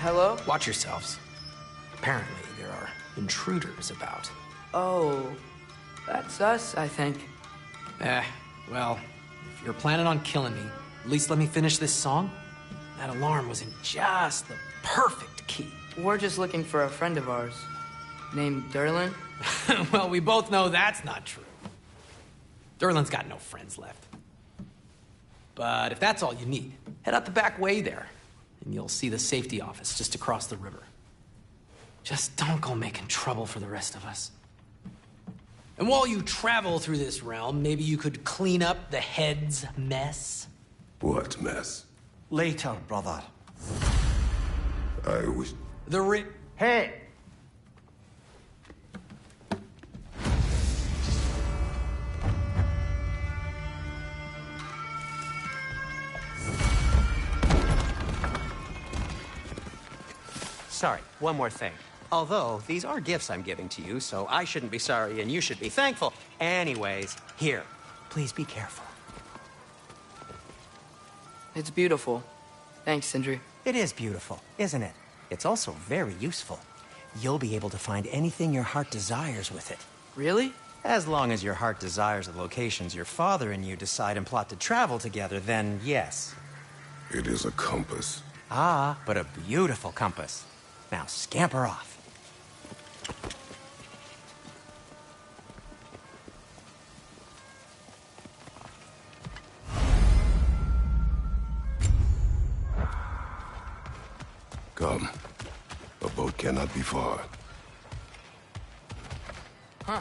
Hello? Watch yourselves. Apparently, there are intruders about. Oh, that's us, I think. Well, if you're planning on killing me, at least let me finish this song. That alarm was in just the perfect key. We're just looking for a friend of ours, named Derlin. Well, we both know that's not true. Derlin's got no friends left. But if that's all you need, head out the back way there, and you'll see the safety office just across the river. Just don't go making trouble for the rest of us. And while you travel through this realm, maybe you could clean up the head's mess? What mess? Later, brother. I wish... Hey! Sorry, one more thing. Although, these are gifts I'm giving to you, so I shouldn't be sorry and you should be thankful. Anyways, here, please be careful. It's beautiful. Thanks, Sindri. It is beautiful, isn't it? It's also very useful. You'll be able to find anything your heart desires with it. Really? As long as your heart desires the locations your father and you decide and plot to travel together, then yes. It is a compass. Ah, but a beautiful compass. Now scamper off. Come. A boat cannot be far. Huh.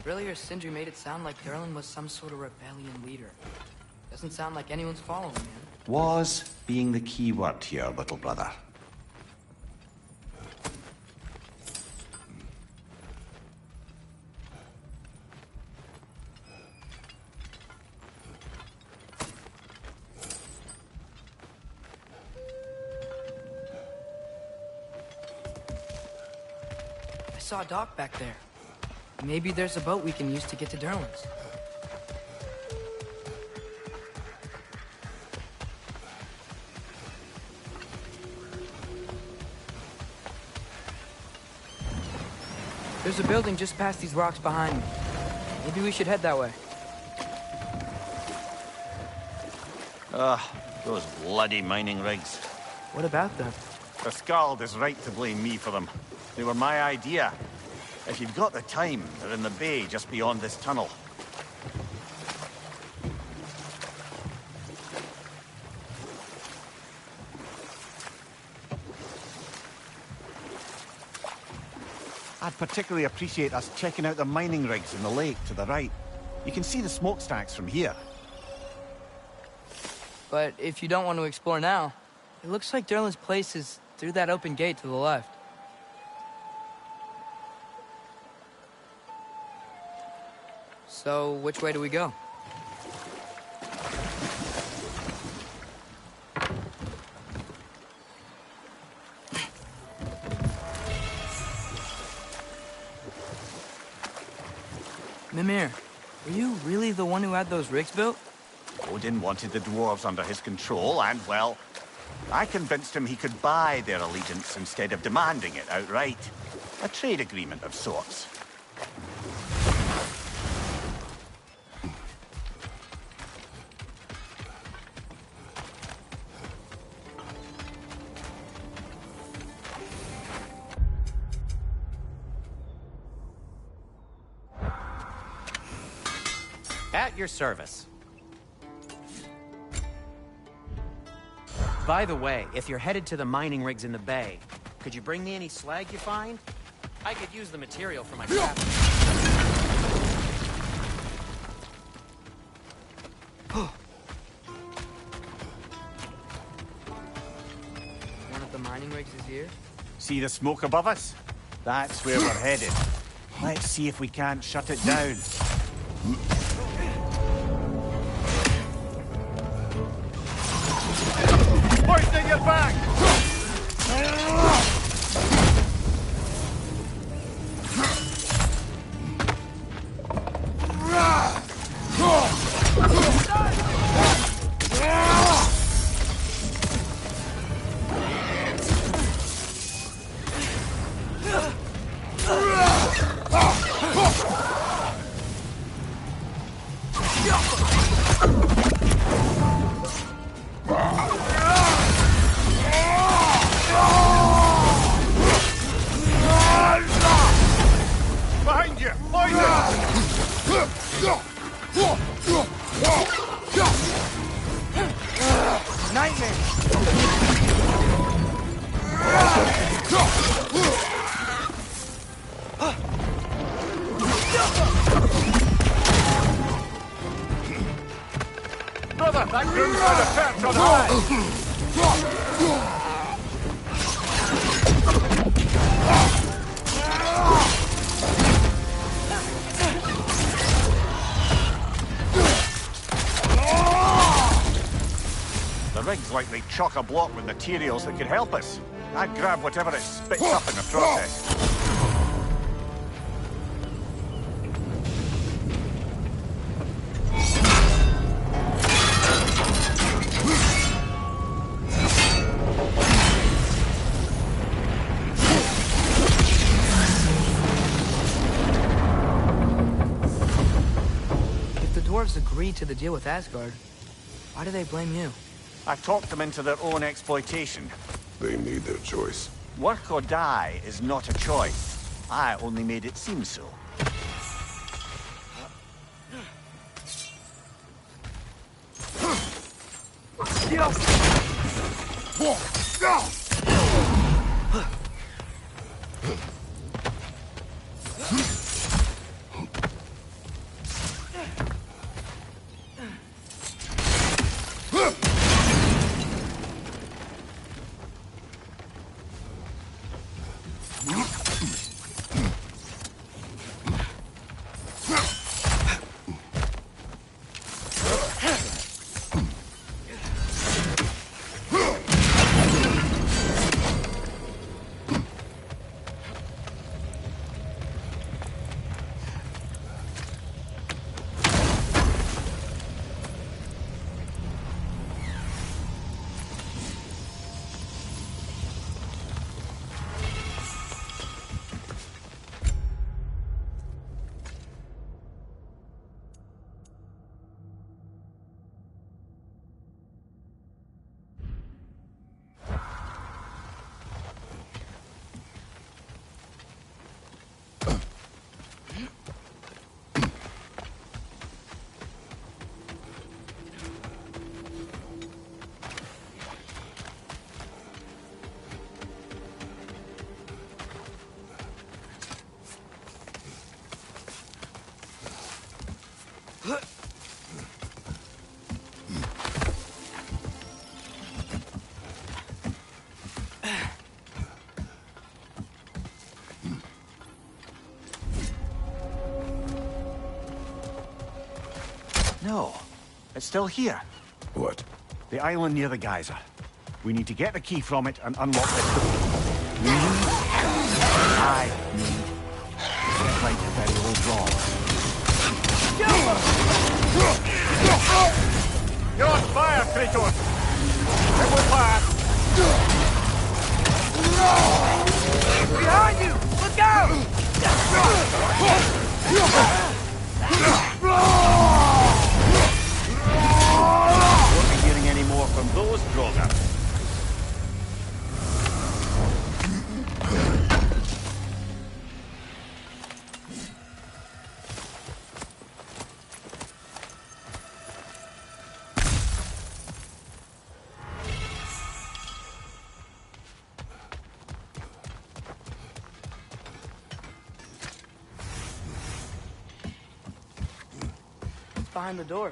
Earlier, Sindri made it sound like Derlin was some sort of rebellion leader. Doesn't sound like anyone's following him. Was being the key word here, little brother. I saw a dock back there. Maybe there's a boat we can use to get to Derlin's. There's a building just past these rocks behind me. Maybe we should head that way. Ugh, those bloody mining rigs. What about them? The Skald is right to blame me for them. They were my idea. If you've got the time, they're in the bay just beyond this tunnel. I'd particularly appreciate us checking out the mining rigs in the lake to the right. You can see the smokestacks from here. But if you don't want to explore now, it looks like Derlin's place is through that open gate to the left. So, which way do we go? Mimir, were you really the one who had those rigs built? Odin wanted the dwarves under his control, and, well, I convinced him he could buy their allegiance instead of demanding it outright. A trade agreement of sorts. At your service. By the way, if you're headed to the mining rigs in the bay, could you bring me any slag you find? I could use the material for my craft. One of the mining rigs is here? See the smoke above us? That's where we're headed. Let's see if we can't shut it down. Hoisting it back! Behind you! Nightmare! Brother, that groom's got a perch on high! The rig's likely chock-a-block with materials that could help us. I'd grab whatever it spits up in the process. If the dwarves agreed to the deal with Asgard, why do they blame you? I talked them into their own exploitation. They made their choice. Work or die is not a choice. I only made it seem so. No, it's still here. What? The island near the geyser. We need to get the key from it and unlock this door. I need to fight a very old wrong. You're on fire, Kratos! It will pass! Behind you! Look out! Won't be hearing any more from those Droga. Behind the door.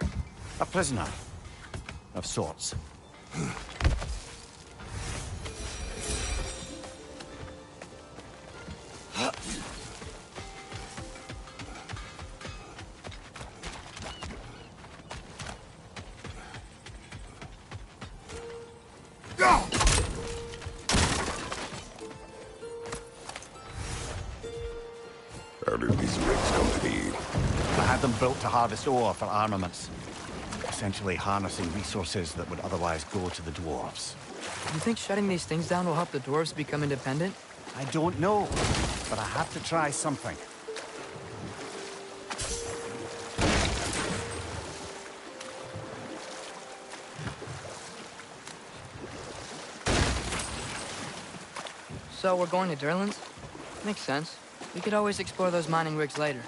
A prisoner. Of sorts. them built to harvest ore for armaments. Essentially harnessing resources that would otherwise go to the dwarves. You think shutting these things down will help the dwarves become independent? I don't know, but I have to try something. So we're going to Durlin's? Makes sense. We could always explore those mining rigs later.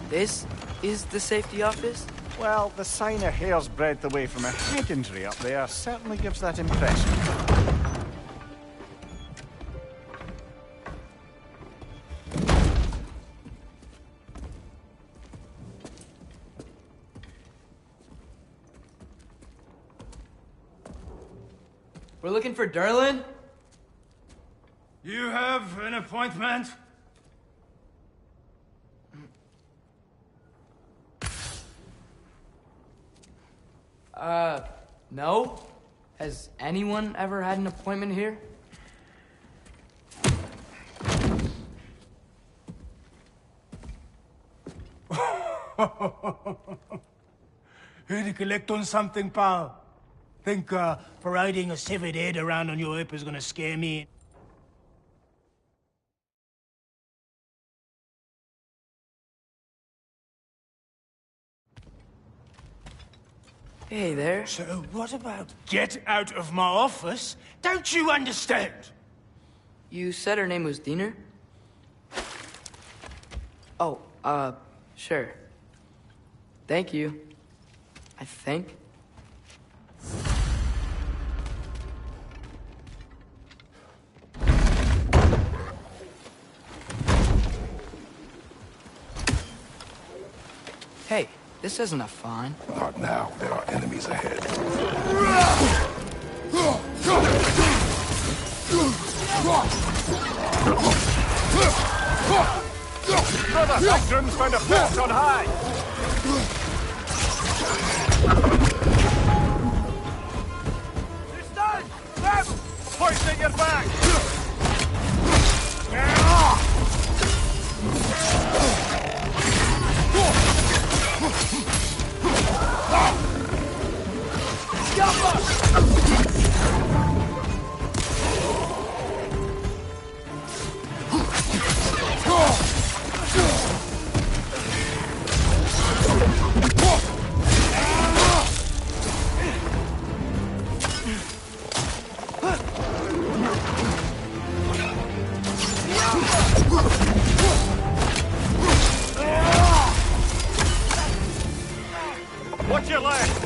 This is the safety office? Well, the sign a hair's breadth away from a head injury up there certainly gives that impression. We're looking for Durlin? You have an appointment? No? Has anyone ever had an appointment here? Here to collect on something, pal? Think, parading a severed head around on your hip is gonna scare me? Hey there. So what about get out of my office? Don't you understand? You said her name was Diener? Oh, sure. Thank you. I think. Hey, this isn't a fine. Not now. There are enemies ahead. Brother, Hagdrum's found a fort on high! He's done! Them! Hoisting your back! Watch your left!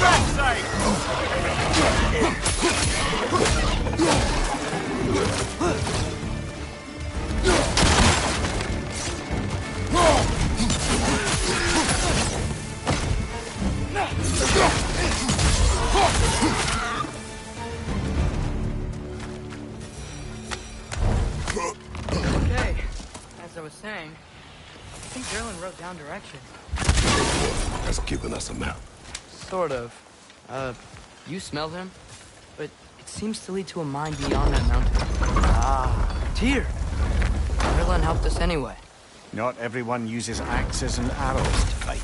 Backside! Okay, as I was saying, I think Durlin wrote down directions. Has given us a map. Sort of. You smelled him? But it seems to lead to a mine beyond that mountain. Ah, Tyr! Durlin helped us anyway. Not everyone uses axes and arrows to fight.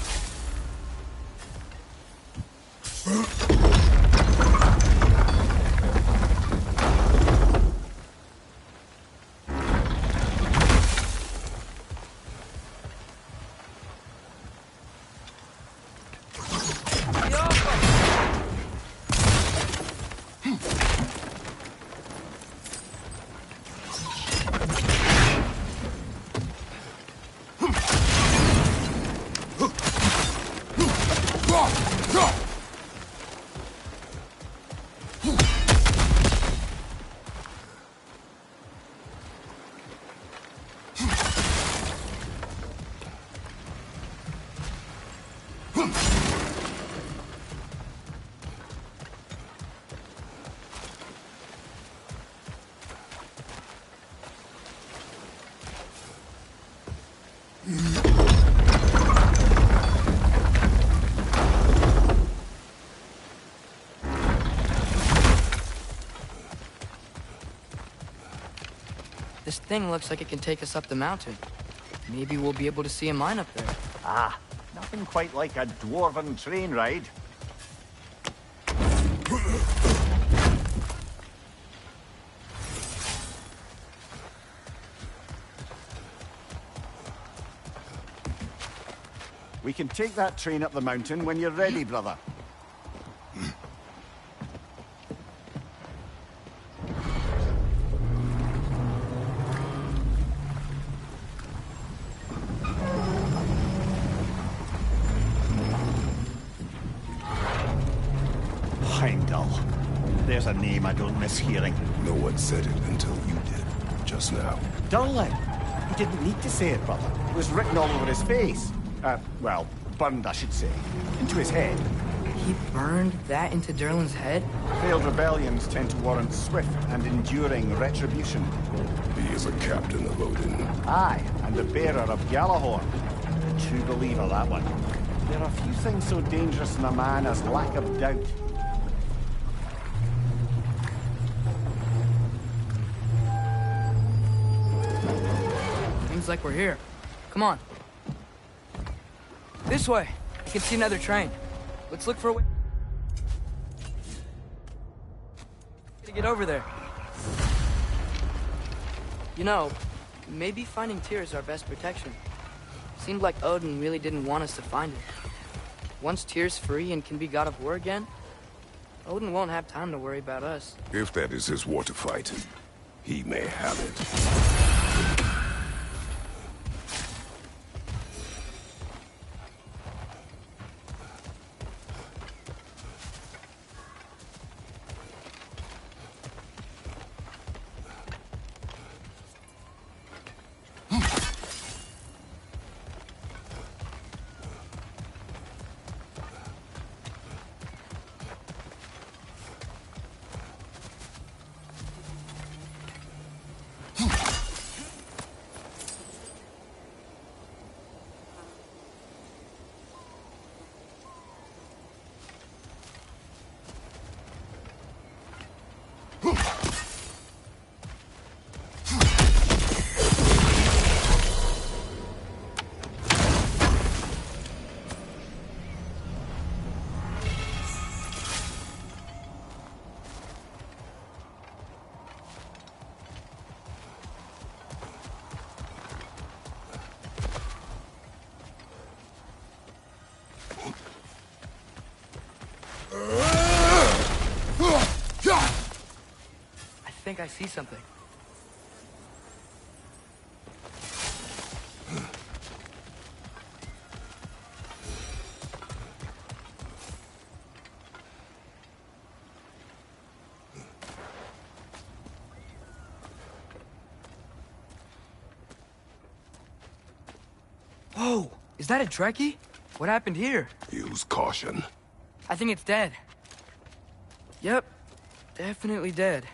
thing looks like it can take us up the mountain. Maybe we'll be able to see a mine up there. Ah, nothing quite like a dwarven train ride. We can take that train up the mountain when you're ready, brother. Heimdall. There's a name I don't miss hearing. No one said it until you did, just now. Durlin. He didn't need to say it, brother. It was written all over his face. Well, burned, I should say. Into his head. He burned that into Durlin's head? Failed rebellions tend to warrant swift and enduring retribution. He is a captain of Odin. Aye, and the bearer of Gjallarhorn. A true believer, that one. There are few things so dangerous in a man as lack of doubt. Seems like we're here. Come on. This way. I can see another train. Let's look for a way to get over there. You know, maybe finding Tyr is our best protection. Seemed like Odin really didn't want us to find it. Once Tyr's free and can be god of war again, Odin won't have time to worry about us. If that is his war to fight, he may have it. I think I see something. Whoa! Is that a Trekkie? What happened here? Use caution. I think it's dead. Yep. Definitely dead.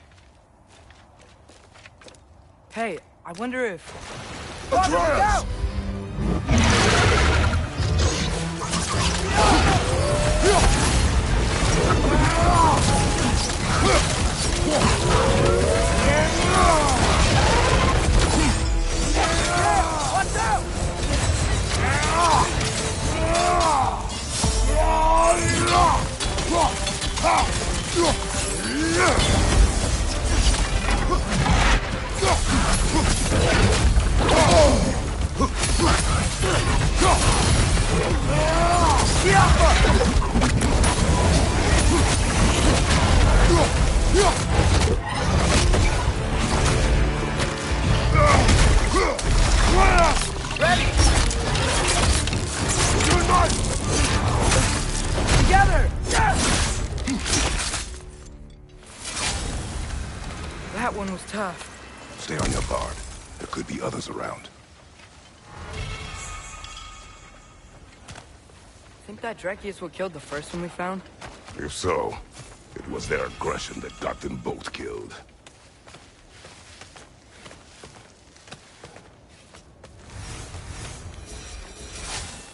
Hey, I wonder if... Atreus! Watch out! Ready! Together! Yes! That one was tough. Stay on your guard. There could be others around. Think that Dreki is what killed the first one we found? If so, it was their aggression that got them both killed.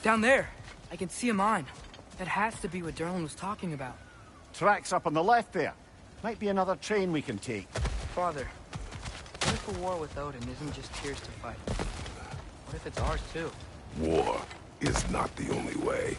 Down there, I can see a mine. That has to be what Durlin was talking about. Tracks up on the left there. Might be another train we can take. Father, what if if a war with Odin isn't just Tyr's to fight? What if it's ours too? War is not the only way.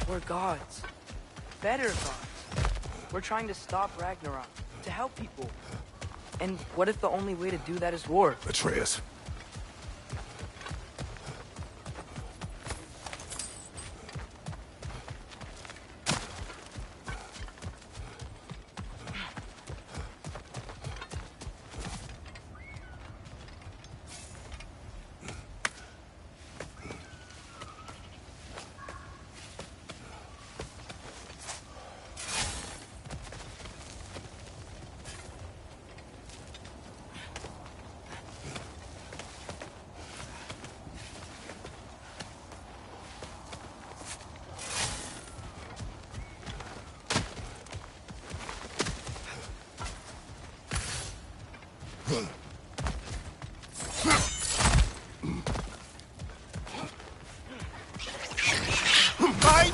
We're gods. Better gods. We're trying to stop Ragnarok, to help people. And what if the only way to do that is war? Atreus.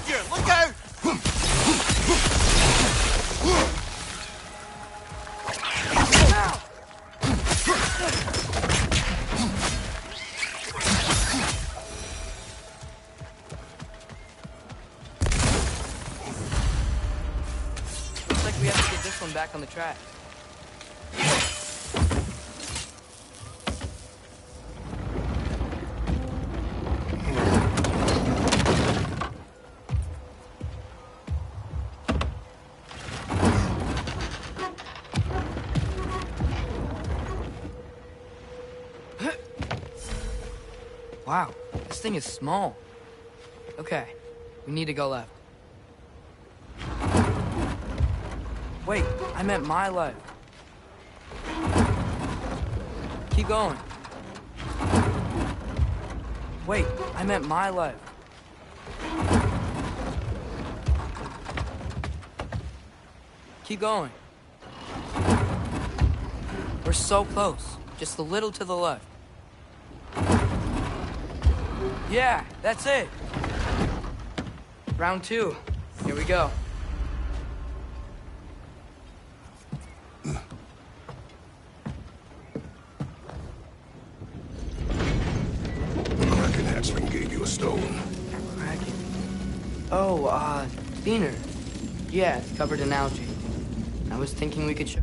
Danger! Look out! Looks like we have to get this one back on the track. Wow, this thing is small. Okay, we need to go left. Wait, I meant my left. Keep going. Wait, I meant my left. Keep going. We're so close. Just a little to the left. Yeah, that's it. Round 2. Here we go. Kraken hatchling gave you a stone. Kraken. Oh, Diener. Yeah, it's covered in algae. I was thinking we could show...